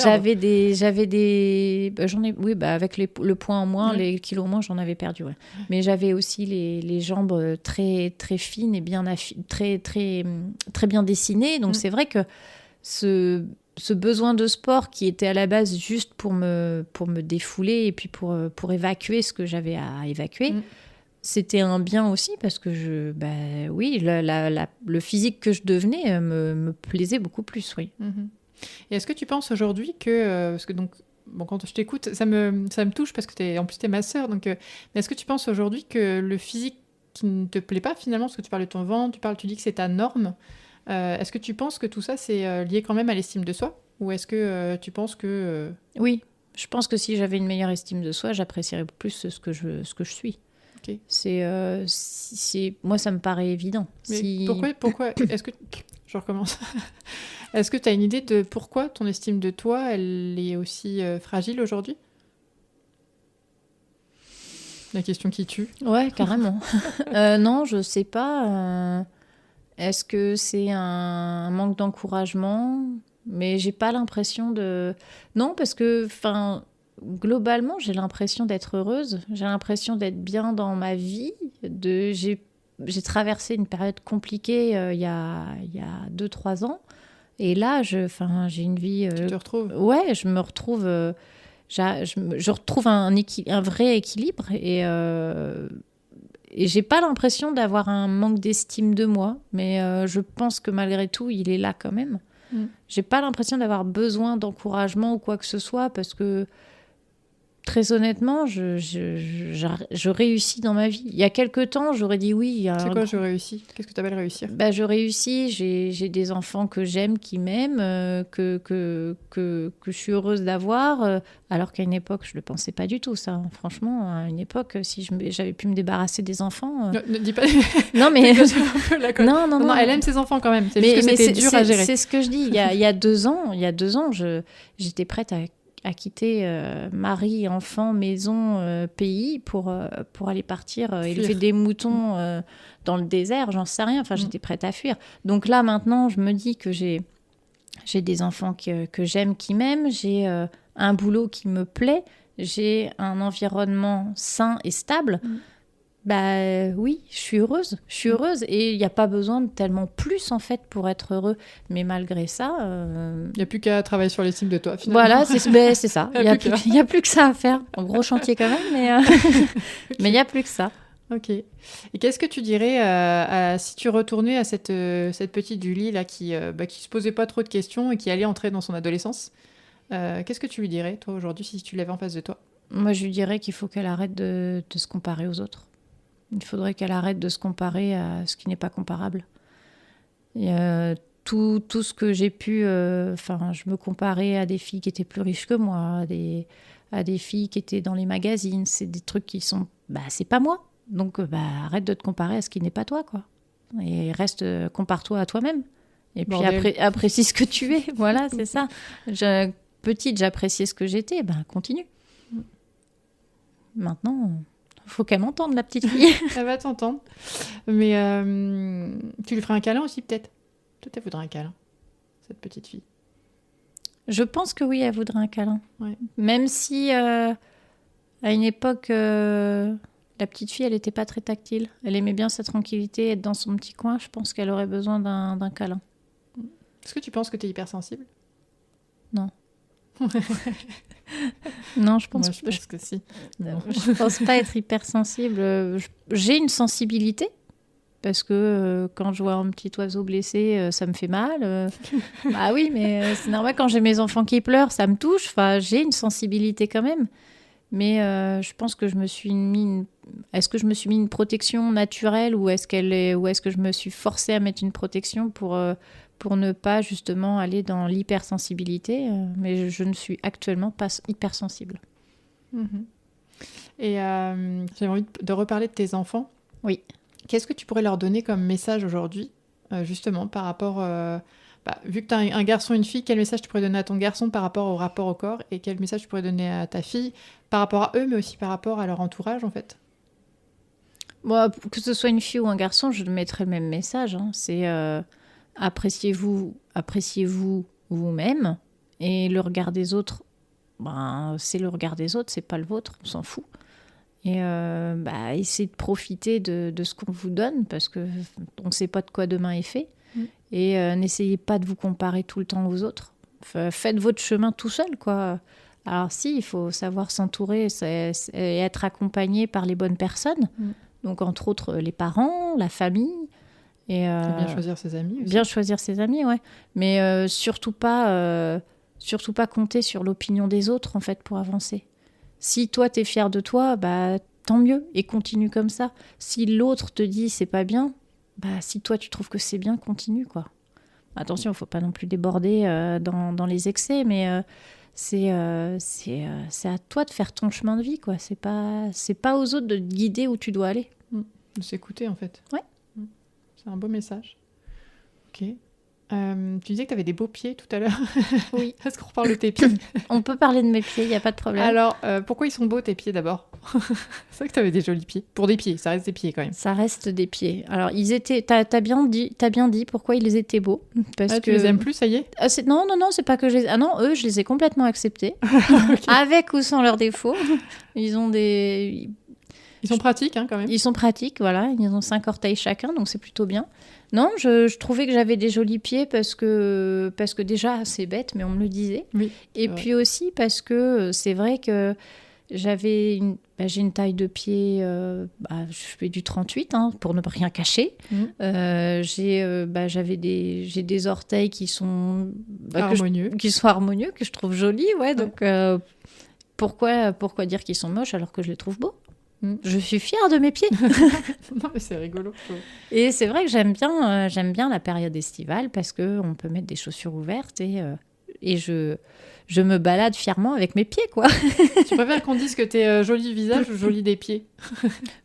j'en ai, oui, avec le poids en moins, Ouais. les kilos en moins, j'en avais perdu, ouais. Mais j'avais aussi les jambes très très fines et très très très bien dessinées. Donc c'est vrai que ce besoin de sport, qui était à la base juste pour me défouler et puis pour évacuer ce que j'avais à évacuer, c'était un bien aussi, parce que oui, le physique que je devenais me plaisait beaucoup plus, oui. Mhm. Et est-ce que tu penses aujourd'hui que... parce que donc, bon, quand je t'écoute, ça me touche parce que en plus, t'es ma sœur. Donc, mais est-ce que tu penses aujourd'hui que le physique qui ne te plaît pas finalement, parce que tu parles de ton ventre, tu dis que c'est ta norme, est-ce que tu penses que tout ça, c'est lié quand même à l'estime de soi? Ou est-ce que tu penses que... Oui, je pense que si j'avais une meilleure estime de soi, j'apprécierais plus ce que je suis. Ok. Moi, ça me paraît évident. Mais pourquoi est-ce que... Je recommence. Est-ce que tu as une idée de pourquoi ton estime de toi, elle est aussi fragile aujourd'hui? La question qui tue. Ouais, carrément. Non, je sais pas. Est-ce que c'est un manque d'encouragement? Mais j'ai pas l'impression de... Non, parce que, globalement, j'ai l'impression d'être heureuse. J'ai l'impression d'être bien dans ma vie. J'ai traversé une période compliquée il y a 2-3 ans. Et là, j'ai une vie... Tu te retrouves? Ouais, je me retrouve... je retrouve un vrai équilibre, et j'ai pas l'impression d'avoir un manque d'estime de moi, mais je pense que malgré tout, il est là quand même. J'ai pas l'impression d'avoir besoin d'encouragement ou quoi que ce soit, parce que Très honnêtement, je réussis dans ma vie. Il y a quelque temps, j'aurais dit oui. C'est quoi, je réussis? Qu'est-ce que tu appelles réussir? Je réussis, j'ai des enfants que j'aime, qui m'aiment, que je suis heureuse d'avoir, alors qu'à une époque, je ne le pensais pas du tout, ça. Franchement, à une époque, si j'avais pu me débarrasser des enfants... Ne dis pas... Non, mais... non, elle aime ses enfants quand même. C'est juste que c'était dur à gérer. C'est ce que je dis. Il y a 2 ans, j'étais prête à quitter mari, enfant, maison, pays pour aller partir élever des moutons dans le désert, j'en sais rien. Enfin, j'étais prête à fuir. Donc là, maintenant, je me dis que j'ai des enfants que j'aime, qui m'aiment, j'ai un boulot qui me plaît, j'ai un environnement sain et stable. Oui, je suis heureuse et il n'y a pas besoin de tellement plus en fait pour être heureux, mais malgré ça il n'y a plus qu'à travailler sur l'estime de toi finalement. Voilà, c'est ça, il n'y a plus que ça à faire, un gros chantier quand même, mais il n'y a plus que ça. Ok. Et qu'est-ce que tu dirais si tu retournais à cette petite Julie là qui se posait pas trop de questions et qui allait entrer dans son adolescence, qu'est-ce que tu lui dirais toi aujourd'hui si tu l'avais en face de toi? Moi je lui dirais qu'il faut qu'elle arrête de se comparer aux autres. Il faudrait qu'elle arrête de se comparer à ce qui n'est pas comparable. Et, tout ce que j'ai pu... je me comparais à des filles qui étaient plus riches que moi, à des filles qui étaient dans les magazines. C'est des trucs qui sont... c'est pas moi. Donc, arrête de te comparer à ce qui n'est pas toi, quoi. Et compare-toi à toi-même. Et puis apprécie ce que tu es. Voilà, c'est ça. Petite, j'appréciais ce que j'étais. Continue. Maintenant... Faut qu'elle m'entende, la petite fille. Elle va t'entendre. Mais tu lui ferais un câlin aussi, peut-être? Peut-être elle voudrait un câlin, cette petite fille. Je pense que oui, elle voudrait un câlin. Ouais. Même si, à une époque, la petite fille, elle n'était pas très tactile. Elle aimait bien sa tranquillité, être dans son petit coin. Je pense qu'elle aurait besoin d'un câlin. Est-ce que tu penses que tu es hypersensible? Non. Non, je pense que si. Je pense pas être hypersensible. J'ai une sensibilité parce que quand je vois un petit oiseau blessé, ça me fait mal. Oui, mais c'est normal, quand j'ai mes enfants qui pleurent, ça me touche. Enfin, j'ai une sensibilité quand même. Mais je pense que je me suis mis est-ce que je me suis mis une protection naturelle ou est-ce que je me suis forcée à mettre une protection pour ne pas justement aller dans l'hypersensibilité, mais je ne suis actuellement pas hypersensible. Et j'avais envie de reparler de tes enfants. Oui. Qu'est-ce que tu pourrais leur donner comme message aujourd'hui, justement, par rapport... vu que tu as un garçon et une fille, quel message tu pourrais donner à ton garçon par rapport au rapport au corps et quel message tu pourrais donner à ta fille par rapport à eux, mais aussi par rapport à leur entourage, en fait? Moi, que ce soit une fille ou un garçon, je mettrais le même message. C'est... appréciez-vous vous-même, et le regard des autres, c'est le regard des autres, c'est pas le vôtre, on s'en fout. Et essayez de profiter de ce qu'on vous donne, parce qu'on ne sait pas de quoi demain est fait. Et n'essayez pas de vous comparer tout le temps aux autres. Faites votre chemin tout seul, quoi. Alors si, il faut savoir s'entourer et être accompagné par les bonnes personnes. Donc entre autres les parents, la famille. Et bien choisir ses amis aussi. Bien choisir ses amis, ouais. Mais surtout pas compter sur l'opinion des autres, en fait, pour avancer. Si toi, t'es fier de toi, tant mieux, et continue comme ça. Si l'autre te dit c'est pas bien, si toi, tu trouves que c'est bien, continue, quoi. Attention, il faut pas non plus déborder dans les excès, mais c'est à toi de faire ton chemin de vie, quoi. C'est pas aux autres de te guider où tu dois aller. De s'écouter, en fait. Ouais. C'est un beau message. Ok. Tu disais que tu avais des beaux pieds tout à l'heure. Oui. Est-ce qu'on reparle de tes pieds? On peut parler de mes pieds, il n'y a pas de problème. Alors, pourquoi ils sont beaux tes pieds d'abord? C'est vrai que tu avais des jolis pieds. Pour des pieds, ça reste des pieds quand même. Ça reste des pieds. Alors, ils étaient... T'as bien dit pourquoi ils étaient beaux. Parce que... Tu les aimes plus, ça y est? Non, c'est pas que je les... Ah non, eux, je les ai complètement acceptés. Okay. Avec ou sans leurs défauts. Ils ont des... Ils sont pratiques, quand même. Ils sont pratiques, voilà. Ils ont 5 orteils chacun, donc c'est plutôt bien. Non, je trouvais que j'avais des jolis pieds parce que déjà, c'est bête, mais on me le disait. Oui, et puis aussi parce que c'est vrai que j'ai une taille de pied, je fais du 38, pour ne rien cacher. J'ai des orteils qui sont... harmonieux. Qui sont harmonieux, que je trouve jolis, ouais. Donc... pourquoi dire qu'ils sont moches alors que je les trouve beaux? Je suis fière de mes pieds. Non, mais c'est rigolo. Et c'est vrai que j'aime bien la période estivale parce qu'on peut mettre des chaussures ouvertes et je me balade fièrement avec mes pieds, quoi. Tu préfères qu'on dise que t'es joli du visage ou joli des pieds?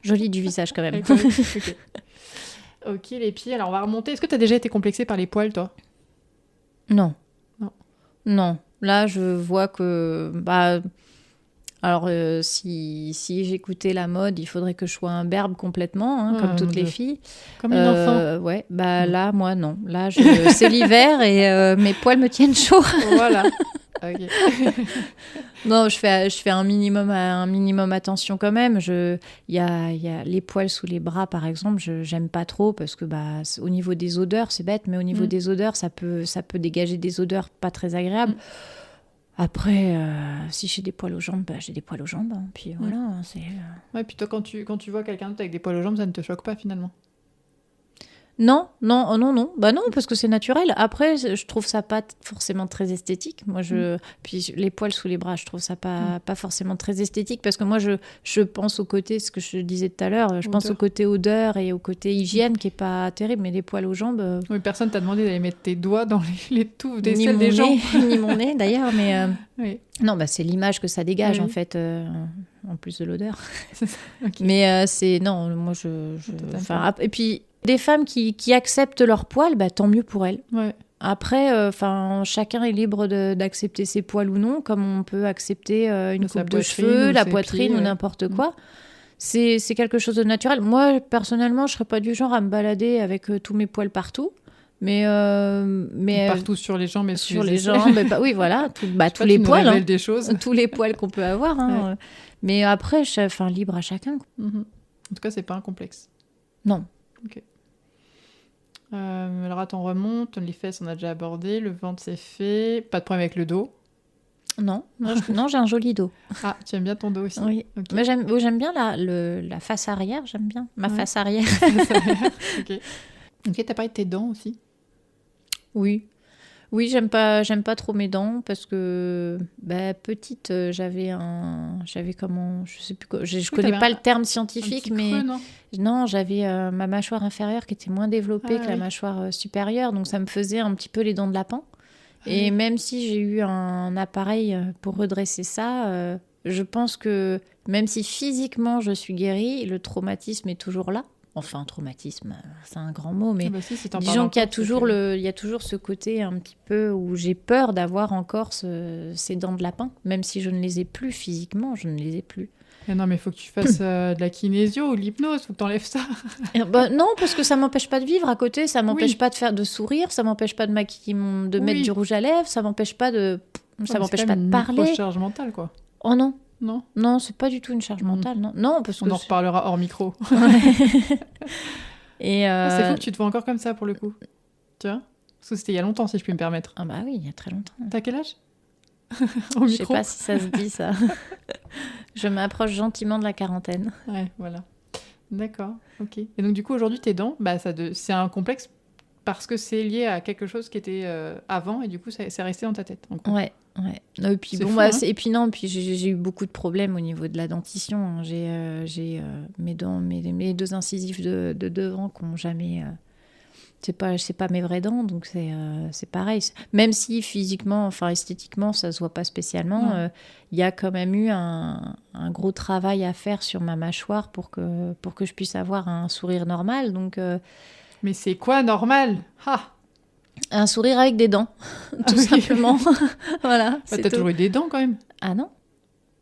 Jolie du visage, quand même. Ok. Ok, les pieds. Alors, on va remonter. Est-ce que t'as déjà été complexée par les poils, toi? Non. Non. Non. Là, je vois que... Alors, si j'écoutais la mode, il faudrait que je sois un berbe complètement, hein, comme toutes les filles. Comme une enfant. Ouais, là, moi, non. Là, c'est l'hiver et mes poils me tiennent chaud. Voilà. Ok. Non, je fais un minimum attention quand même. Il y a les poils sous les bras, par exemple, j'aime pas trop parce que au niveau des odeurs, c'est bête, mais au niveau des odeurs, ça peut dégager des odeurs pas très agréables. Après, si j'ai des poils aux jambes, j'ai des poils aux jambes. Hein, puis voilà, c'est... Ouais, puis toi, quand tu vois quelqu'un d'autre avec des poils aux jambes, ça ne te choque pas, finalement? Non. Bah non, parce que c'est naturel. Après, je trouve ça pas forcément très esthétique. Moi, puis les poils sous les bras, je trouve ça pas forcément très esthétique parce que moi, je pense au côté, ce que je disais tout à l'heure, je pense au côté odeur et au côté hygiène qui est pas terrible, mais les poils aux jambes... Oui, personne t'a demandé d'aller mettre tes doigts dans les touffes d'aisselle des gens. Ni mon nez, d'ailleurs, mais... Oui. Non, c'est l'image que ça dégage, en fait, en plus de l'odeur. Okay. Mais c'est... Non, moi, et puis... Des femmes qui acceptent leur poil, tant mieux pour elles. Ouais. Après, chacun est libre d'accepter ses poils ou non, comme on peut accepter une coupe de cheveux, la poitrine ou n'importe quoi. C'est quelque chose de naturel. Moi, personnellement, je ne serais pas du genre à me balader avec tous mes poils partout. Mais partout sur les jambes et sur les jambes. Oui, voilà. Tous les poils. Hein, des choses. Tous les poils qu'on peut avoir. Hein. Ouais. Mais après, libre à chacun. En tout cas, c'est pas un complexe. Non. Ok. Alors attends, on remonte. Les fesses, on a déjà abordé. Le ventre, c'est fait. Pas de problème avec le dos? Non, j'ai un joli dos. Ah, tu aimes bien ton dos aussi? Oui. Okay. Mais j'aime bien la face arrière, j'aime bien. Ma face arrière. Ok, t'as parlé de tes dents aussi? Oui, j'aime pas trop mes dents parce que petite, j'avais comment, je sais plus quoi, je connais pas le terme scientifique, mais creux, non, j'avais ma mâchoire inférieure qui était moins développée que la mâchoire supérieure, donc ça me faisait un petit peu les dents de lapin. Et même si j'ai eu un appareil pour redresser ça, je pense que même si physiquement je suis guérie, le traumatisme est toujours là. Enfin, traumatisme, c'est un grand mot, mais disons qu'il y a toujours ce côté un petit peu où j'ai peur d'avoir encore ces dents de lapin, même si je ne les ai plus physiquement, je ne les ai plus. Mais non, mais il faut que tu fasses de la kinésio ou de l'hypnose, faut que t'enlèves ça. Non, parce que ça m'empêche pas de vivre à côté, ça m'empêche pas de sourire, ça m'empêche pas de mettre du rouge à lèvres, ça m'empêche pas de parler. C'est une charge mentale, quoi. Oh non. Non, c'est pas du tout une charge mentale, non, parce que on en reparlera hors micro. Et c'est fou que tu te vois encore comme ça pour le coup. Tu vois? Parce que c'était il y a longtemps, si je puis me permettre. Ah bah oui, il y a très longtemps. T'as quel âge? Je sais pas si ça se dit ça. Je m'approche gentiment de la quarantaine. Ouais, voilà. D'accord, ok. Et donc du coup aujourd'hui tes dents, c'est un complexe parce que c'est lié à quelque chose qui était avant et du coup c'est resté dans ta tête. En gros. Ouais. Et puis j'ai eu beaucoup de problèmes au niveau de la dentition. J'ai mes deux incisives de devant qui n'ont jamais. C'est pas mes vraies dents, donc c'est pareil. Même si physiquement, esthétiquement, ça se voit pas spécialement, il y a quand même eu un gros travail à faire sur ma mâchoire pour que je puisse avoir un sourire normal. Donc. Mais c'est quoi normal? Un sourire avec des dents, tout simplement. Voilà. T'as toujours eu des dents quand même? Ah non.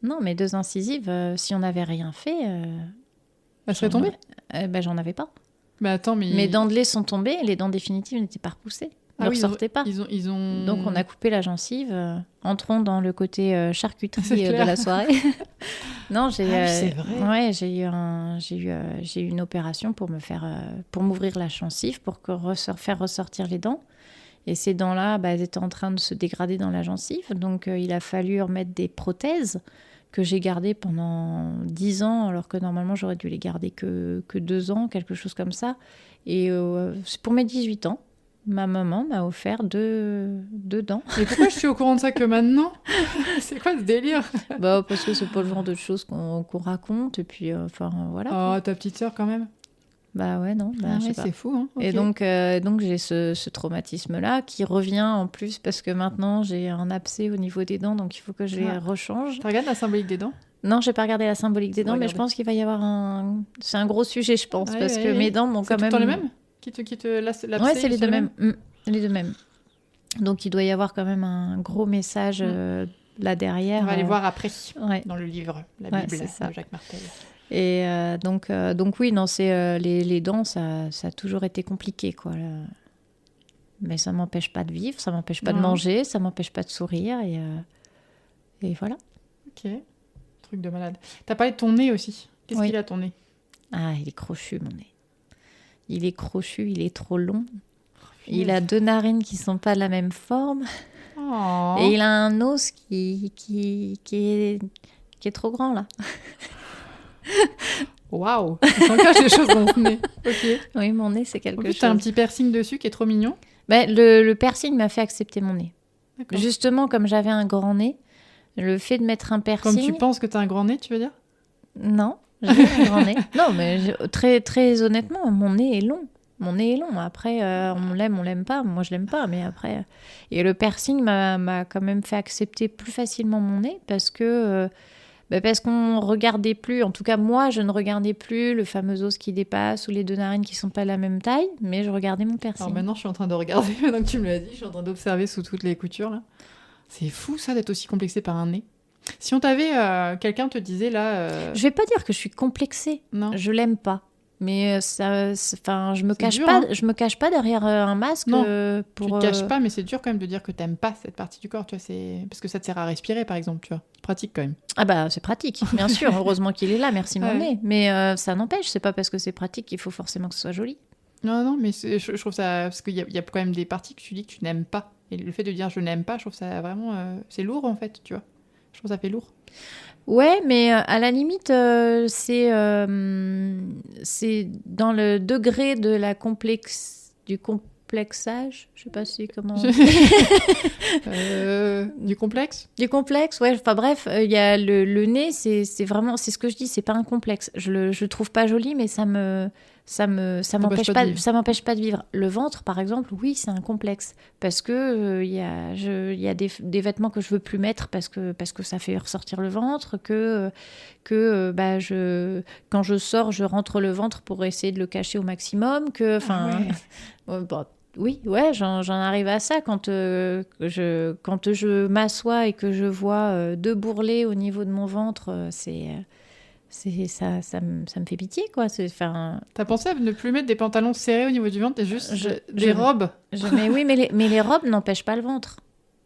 Non, mes deux incisives, si on n'avait rien fait... elles seraient tombées? J'en avais pas. Mais attends, mais... Mes dents de lait sont tombées, les dents définitives n'étaient pas repoussées. Ne ressortaient pas. Ils ont... Donc on a coupé la gencive. Entrons dans le côté charcuterie de la soirée. Non, c'est vrai. Ouais, j'ai eu une opération pour m'ouvrir la gencive, pour faire ressortir les dents. Et ces dents-là, elles étaient en train de se dégrader dans la gencive. Donc, il a fallu remettre des prothèses que j'ai gardées pendant 10 ans, alors que normalement, j'aurais dû les garder que 2 ans, quelque chose comme ça. Et c'est pour mes 18 ans. ma maman m'a offert deux dents. Mais pourquoi je suis au courant de ça que maintenant? C'est quoi ce délire? Bah, parce que c'est pas le genre de choses qu'on raconte. Et puis, enfin, voilà. Oh, ta petite sœur quand même. Bah ouais, non, bah, Ah je sais ouais, pas. c'est fou, hein. Et Ok. donc j'ai ce traumatisme-là qui revient en plus parce que maintenant j'ai un abcès au niveau des dents, donc il faut que je les Ah. rechange. Tu regardes la symbolique des dents? Non, j'ai pas regardé la symbolique des Faut dents, mais je regarder. pense qu'il va y avoir un... C'est un gros sujet, je pense, Ouais, parce ouais, que ouais. mes dents m'ont C'est quand tout le même... temps les mêmes l'abcès, Ouais, c'est les deux mêmes. Les deux mêmes. Donc il doit y avoir quand même un gros message là derrière. On va aller voir après, Ouais. dans le livre, la Ouais, Bible c'est ça. de Jacques Martel. Et donc oui, non, c'est les dents, ça a toujours été compliqué, quoi. Là. Mais ça m'empêche pas de vivre, ça m'empêche pas de Non. manger, ça m'empêche pas de sourire, et voilà. Ok, truc de malade. T'as parlé de ton nez aussi. Qu'est-ce Oui. qu'il a ton nez? Ah, il est crochu, mon nez. Il est crochu, il est trop long. Il punaise. a 2 narines qui sont pas de la même forme. Oh. Et il a un os qui est trop grand, là. Waouh, il s'engage des choses dans ce nez. Ok. Oui, mon nez, c'est En quelque plus, chose. t'as un petit piercing dessus qui est trop mignon. Ben, le piercing m'a fait accepter mon nez. D'accord. Justement, comme j'avais un grand nez, le fait de mettre un Comme piercing... tu penses que t'as un grand nez, tu veux dire? Non, j'ai un grand nez. Non, mais très, très honnêtement, mon nez est long. Mon nez est long. Après, on l'aime pas. Moi, je l'aime pas, mais après... Et le piercing m'a quand même fait accepter plus facilement mon nez parce que... parce qu'on regardait plus, en tout cas moi je ne regardais plus le fameux os qui dépasse ou les 2 narines qui sont pas de la même taille, mais je regardais mon piercing. Alors maintenant, je suis en train de regarder, maintenant que tu me l'as dit, je suis en train d'observer sous toutes les coutures, là. C'est fou, ça, d'être aussi complexé par un nez. Si on t'avait... quelqu'un te disait, là... Je vais pas dire que je suis complexée, Non. je l'aime pas. Mais enfin, je me cache dur, pas, hein. je me cache pas derrière un masque Non, pour. Tu te caches pas, mais c'est dur quand même de dire que t'aimes pas cette partie du corps, tu vois. Parce que ça te sert à respirer, par exemple, tu vois. C'est pratique quand même. Ah bah c'est pratique, bien sûr. Heureusement qu'il est là, merci mon Ouais. nez. Mais ça n'empêche, c'est pas parce que c'est pratique qu'il faut forcément que ce soit joli. Non, mais je trouve ça... Parce qu'il y a quand même des parties que tu dis que tu n'aimes pas. Et le fait de dire je n'aime pas, je trouve ça vraiment... c'est lourd, en fait, tu vois. Je trouve ça fait lourd. Ouais, mais à la limite, c'est dans le degré de la du complexage. Je sais pas si comment. Du complexe? Du complexe, ouais. Enfin bref, il y a le nez, c'est vraiment, c'est ce que je dis, c'est pas un complexe. Je le trouve pas joli, mais ça m'empêche pas pas, de vivre. ça m'empêche pas de vivre. Le ventre, par exemple, oui, c'est un complexe parce que il y a des vêtements que je veux plus mettre parce que ça fait ressortir le ventre, quand je sors, je rentre le ventre pour essayer de le cacher au maximum, Ah ouais. bon, oui, ouais, j'en arrive à ça quand je m'assois et que je vois 2 bourrelets au niveau de mon ventre, ça me fait pitié, quoi. T'as pensé à ne plus mettre des pantalons serrés au niveau du ventre et juste des je- robes? Mais oui, mais les robes n'empêchent pas le ventre.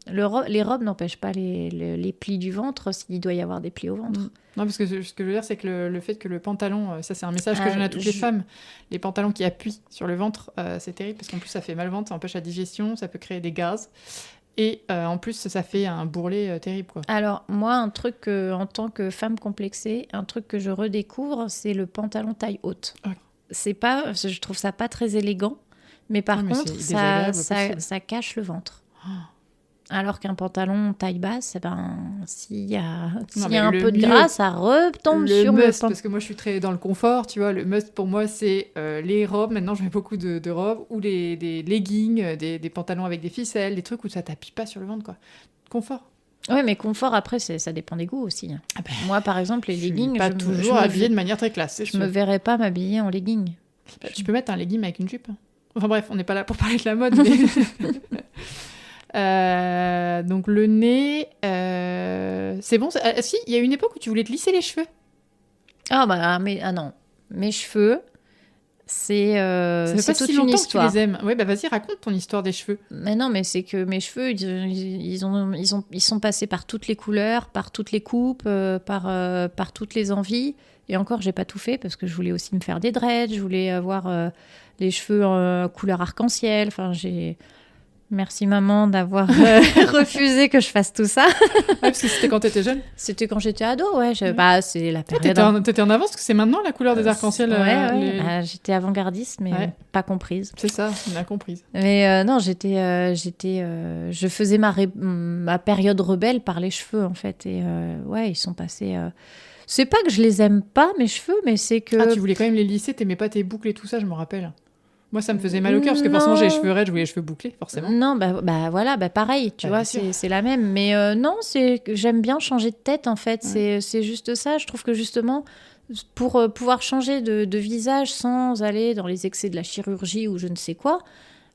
Les robes n'empêchent pas les plis du ventre s'il doit y avoir des plis au ventre. Non, parce que ce que je veux dire, c'est que le fait que le pantalon, ça c'est un message que Ah, je donne à toutes les femmes, les pantalons qui appuient sur le ventre, c'est terrible, parce qu'en plus ça fait mal au ventre, ça empêche la digestion, ça peut créer des gaz, et en plus ça fait un bourrelet terrible, quoi. Alors, moi, un truc en tant que femme complexée, un truc que je redécouvre, c'est le pantalon taille haute. Ok. Je trouve ça pas très élégant, mais par Ouais, mais contre, c'est désagréable au possible. ça cache le ventre. Alors qu'un pantalon taille basse, s'il y a mais un le peu de mieux, gras, ça retombe Le sur must, le pantalon. parce que moi je suis très dans le confort, tu vois, le must pour moi c'est les robes, maintenant je mets beaucoup de robes, ou des leggings, des pantalons avec des ficelles, des trucs où ça t'appuie pas sur le ventre, quoi. Confort. Oui, mais confort, après, ça dépend des goûts aussi. Ah ben, Moi, par exemple, les je suis leggings, pas toujours habillée de manière très classe, c'est je sûr. me verrais pas m'habiller en leggings. Bah, tu peux mettre un legging avec une jupe. Enfin bref, on n'est pas là pour parler de la mode. Mais... donc le nez, c'est bon. Si, il y a une époque où tu voulais te lisser les cheveux. Ah non, mes cheveux, c'est Ça fait pas toute si une longtemps histoire. que tu les aimes. Ouais, bah vas-y, raconte ton histoire des cheveux. Mais non, mais c'est que mes cheveux, ils sont passés par toutes les couleurs, par toutes les coupes, par toutes les envies. Et encore, j'ai pas tout fait parce que je voulais aussi me faire des dreads, je voulais avoir les cheveux couleur arc-en-ciel. Enfin, Merci maman d'avoir refusé que je fasse tout ça. Parce que c'était quand t'étais jeune. C'était quand j'étais ado, ouais. Ouais. Bah, c'est la période. T'étais en avance, parce que c'est maintenant la couleur des arcs-en-ciel. Ouais. Bah, j'étais avant-gardiste, mais pas comprise. C'est ça, on a compris. Mais non, je faisais ma période rebelle par les cheveux, en fait. Et ouais, ils sont passés... C'est pas que je les aime pas, mes cheveux, mais c'est que... Ah, tu voulais quand même les lisser, t'aimais pas tes boucles et tout ça, je me rappelle. Moi, ça me faisait mal au cœur, parce que forcément, j'ai les cheveux raides, je voulais les cheveux bouclés, forcément. Non, bah voilà, pareil, tu vois, c'est la même. Mais non, c'est que j'aime bien changer de tête, en fait. Ouais. C'est juste ça. Je trouve que, justement, pour pouvoir changer de visage sans aller dans les excès de la chirurgie ou je ne sais quoi,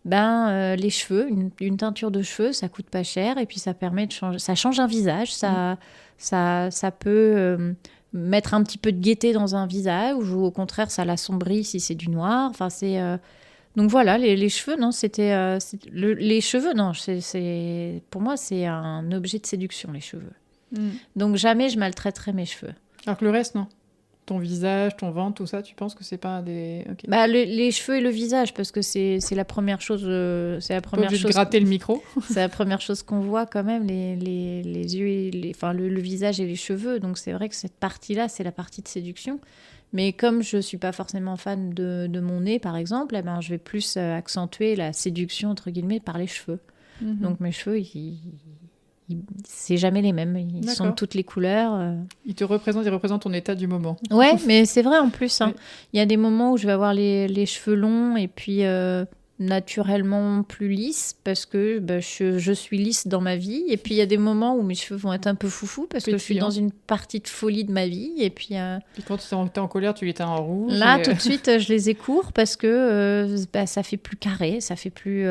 les cheveux, une teinture de cheveux, ça coûte pas cher. Et puis, ça permet de changer... Ça change un visage, ça peut... mettre un petit peu de gaieté dans un visage, ou au contraire, ça l'assombrit si c'est du noir. Enfin, c'est... Donc voilà, les cheveux, non, les cheveux, non, pour moi, c'est un objet de séduction, les cheveux. Donc jamais je maltraiterai mes cheveux. Alors que le reste, non? Ton visage, ton ventre, tout ça, tu penses que c'est pas des... Okay. Bah, les cheveux et le visage, parce que c'est la première chose... c'est la première chose de gratter le micro. C'est la première chose qu'on voit quand même, les yeux, et le visage et les cheveux. Donc c'est vrai que cette partie-là, c'est la partie de séduction. Mais comme je ne suis pas forcément fan de mon nez, par exemple, je vais plus accentuer la séduction, entre guillemets, par les cheveux. Donc mes cheveux, c'est jamais les mêmes. Ils sont de toutes les couleurs. Ils représentent ton état du moment. Ouais, mais c'est vrai en plus. Hein. Il y a des moments où je vais avoir les cheveux longs et puis... naturellement plus lisse parce que je suis lisse dans ma vie, et puis il y a des moments où mes cheveux vont être un peu foufou parce que je suis dans une partie de folie de ma vie, et puis quand tu es en colère, tu les teins en rouge là tout de suite je les écourte parce que ça fait plus carré, ça fait plus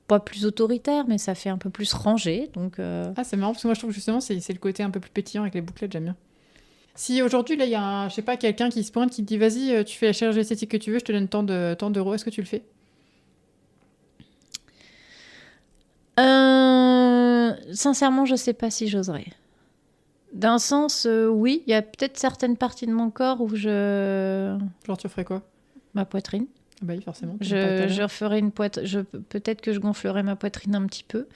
pas plus autoritaire, mais ça fait un peu plus rangé, donc Ah, c'est marrant parce que moi je trouve que justement c'est le côté un peu plus pétillant avec les bouclettes, j'aime bien. Si aujourd'hui là il y a je sais pas, quelqu'un qui se pointe, qui te dit vas-y, tu fais la chirurgie esthétique que tu veux, je te donne tant d'euros, est-ce que tu le fais? Sincèrement, je sais pas si j'oserais. D'un sens, oui, il y a peut-être certaines parties de mon corps où je... Genre, tu ferais quoi? Ma poitrine. Ah bah oui, forcément. Je referais une poitrine... Peut-être que je gonflerais ma poitrine un petit peu.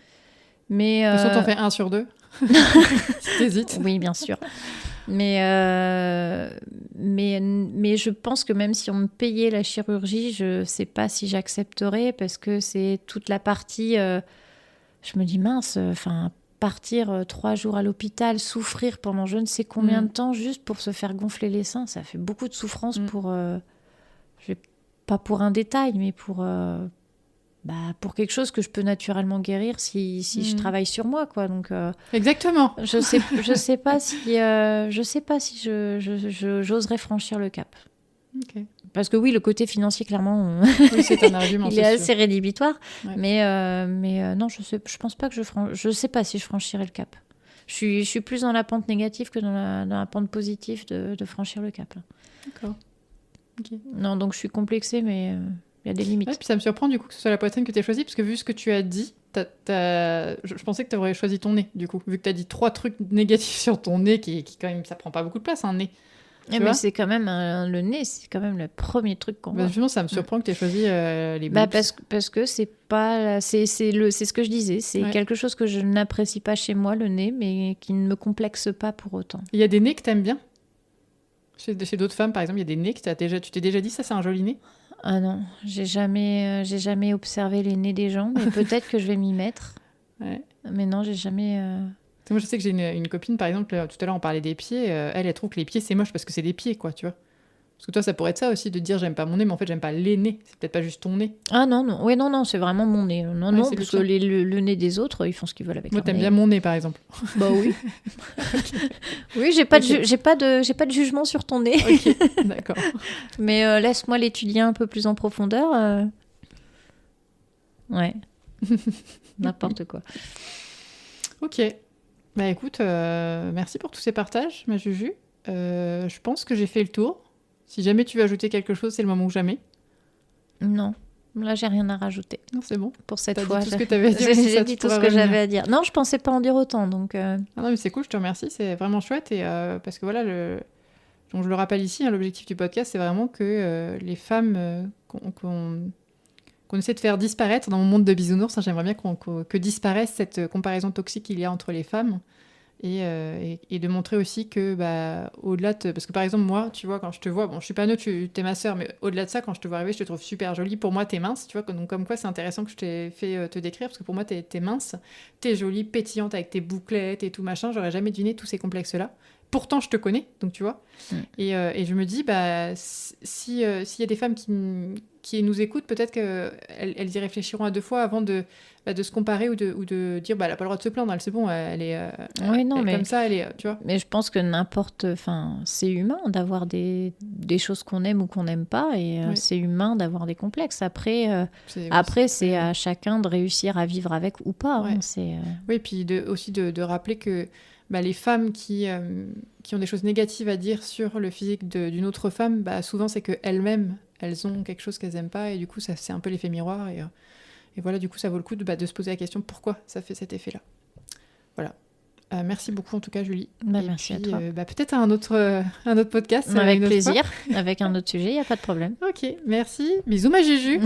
Mais... De toute façon, t'en fais 1 sur 2. Si t'hésites. Oui, bien sûr. Mais je pense que même si on me payait la chirurgie, je sais pas si j'accepterais, parce que c'est toute la partie... je me dis, mince, partir 3 jours à l'hôpital, souffrir pendant je ne sais combien de temps juste pour se faire gonfler les seins, ça fait beaucoup de souffrance pour... pas pour un détail, mais pour quelque chose que je peux naturellement guérir si je travaille sur moi, quoi. Donc, exactement. Je sais pas si j'oserais franchir le cap. Okay. Parce que oui, le côté financier, clairement, oui, c'est un argument, il est assez rédhibitoire. Ouais. Mais non, je pense pas que je sais pas si je franchirais le cap. Je suis plus dans la pente négative que dans la pente positive de franchir le cap. Là. D'accord. Okay. Non, donc je suis complexée, mais il y a des limites. Ouais, puis ça me surprend du coup que ce soit la poitrine que tu aies choisie, parce que vu ce que tu as dit, je pensais que tu aurais choisi ton nez, du coup. Vu que tu as dit 3 trucs négatifs sur ton nez, qui quand même, ça prend pas beaucoup de place, un nez. Mais c'est quand même le nez, c'est quand même le premier truc qu'on voit. Justement, ça me surprend que tu aies choisi les boobs. Parce que c'est pas, c'est ce que je disais, c'est quelque chose que je n'apprécie pas chez moi, le nez, mais qui ne me complexe pas pour autant. Il y a des nez que t'aimes bien? Chez d'autres femmes, par exemple, il y a des nez que tu t'es déjà dit, ça c'est un joli nez? Ah non, j'ai jamais observé les nez des gens, mais peut-être que je vais m'y mettre. Ouais. Mais non, j'ai jamais... Moi, je sais que j'ai une copine, par exemple, tout à l'heure, on parlait des pieds. Elle trouve que les pieds, c'est moche parce que c'est des pieds, quoi, tu vois. Parce que toi, ça pourrait être ça aussi, de dire j'aime pas mon nez, mais en fait, j'aime pas les nez. C'est peut-être pas juste ton nez. Ah non. Oui, non, c'est vraiment mon nez. Non, parce que le nez des autres, ils font ce qu'ils veulent avec leur nez. Moi, t'aimes bien mon nez, par exemple. Bah oui. Oui, j'ai pas de jugement sur ton nez. Ok, d'accord. Mais laisse-moi l'étudier un peu plus en profondeur. Ouais. N'importe quoi. Ok. Bah écoute, merci pour tous ces partages, ma Juju. Je pense que j'ai fait le tour. Si jamais tu veux ajouter quelque chose, c'est le moment ou jamais. Non, là j'ai rien à rajouter. Non, c'est bon. Pour cette fois, dit tout ce que tu avais à dire. J'ai dit tout ce que j'avais à dire. Non, je pensais pas en dire autant, donc. Ah non, mais c'est cool, je te remercie, c'est vraiment chouette, et parce que voilà, donc je le rappelle ici, hein, l'objectif du podcast, c'est vraiment que les femmes qu'on essaie de faire disparaître dans mon monde de bisounours. Hein, j'aimerais bien que disparaisse cette comparaison toxique qu'il y a entre les femmes. Et de montrer aussi que, au-delà de... Parce que par exemple, moi, tu vois, quand je te vois, bon, je suis pas neutre, t'es ma sœur, mais au-delà de ça, quand je te vois arriver, je te trouve super jolie. Pour moi, t'es mince, tu vois, donc comme quoi c'est intéressant que je t'ai fait te décrire, parce que pour moi, t'es mince, t'es jolie, pétillante avec tes bouclettes et tout machin. J'aurais jamais deviné tous ces complexes-là. Pourtant, je te connais, donc tu vois. Et je me dis, s'il y a des femmes qui nous écoutent, peut-être qu'elles y réfléchiront à deux fois avant de se comparer ou de dire, elle n'a pas le droit de se plaindre, c'est bon, elle est comme ça, elle est, tu vois. Mais je pense que c'est humain d'avoir des choses qu'on aime ou qu'on n'aime pas, et c'est humain d'avoir des complexes. Après, c'est à chacun de réussir à vivre avec ou pas. Ouais. Hein, Oui, puis aussi de rappeler que les femmes qui ont des choses négatives à dire sur le physique d'une autre femme, souvent c'est qu'elles-mêmes, elles ont quelque chose qu'elles n'aiment pas, et du coup, ça, c'est un peu l'effet miroir. Et voilà, du coup, ça vaut le coup de se poser la question pourquoi ça fait cet effet-là. Voilà. Merci beaucoup, en tout cas, Julie. Merci à toi. Peut-être un autre podcast. Avec plaisir, avec un autre sujet, il n'y a pas de problème. Ok, merci. Bisous, ma Juju.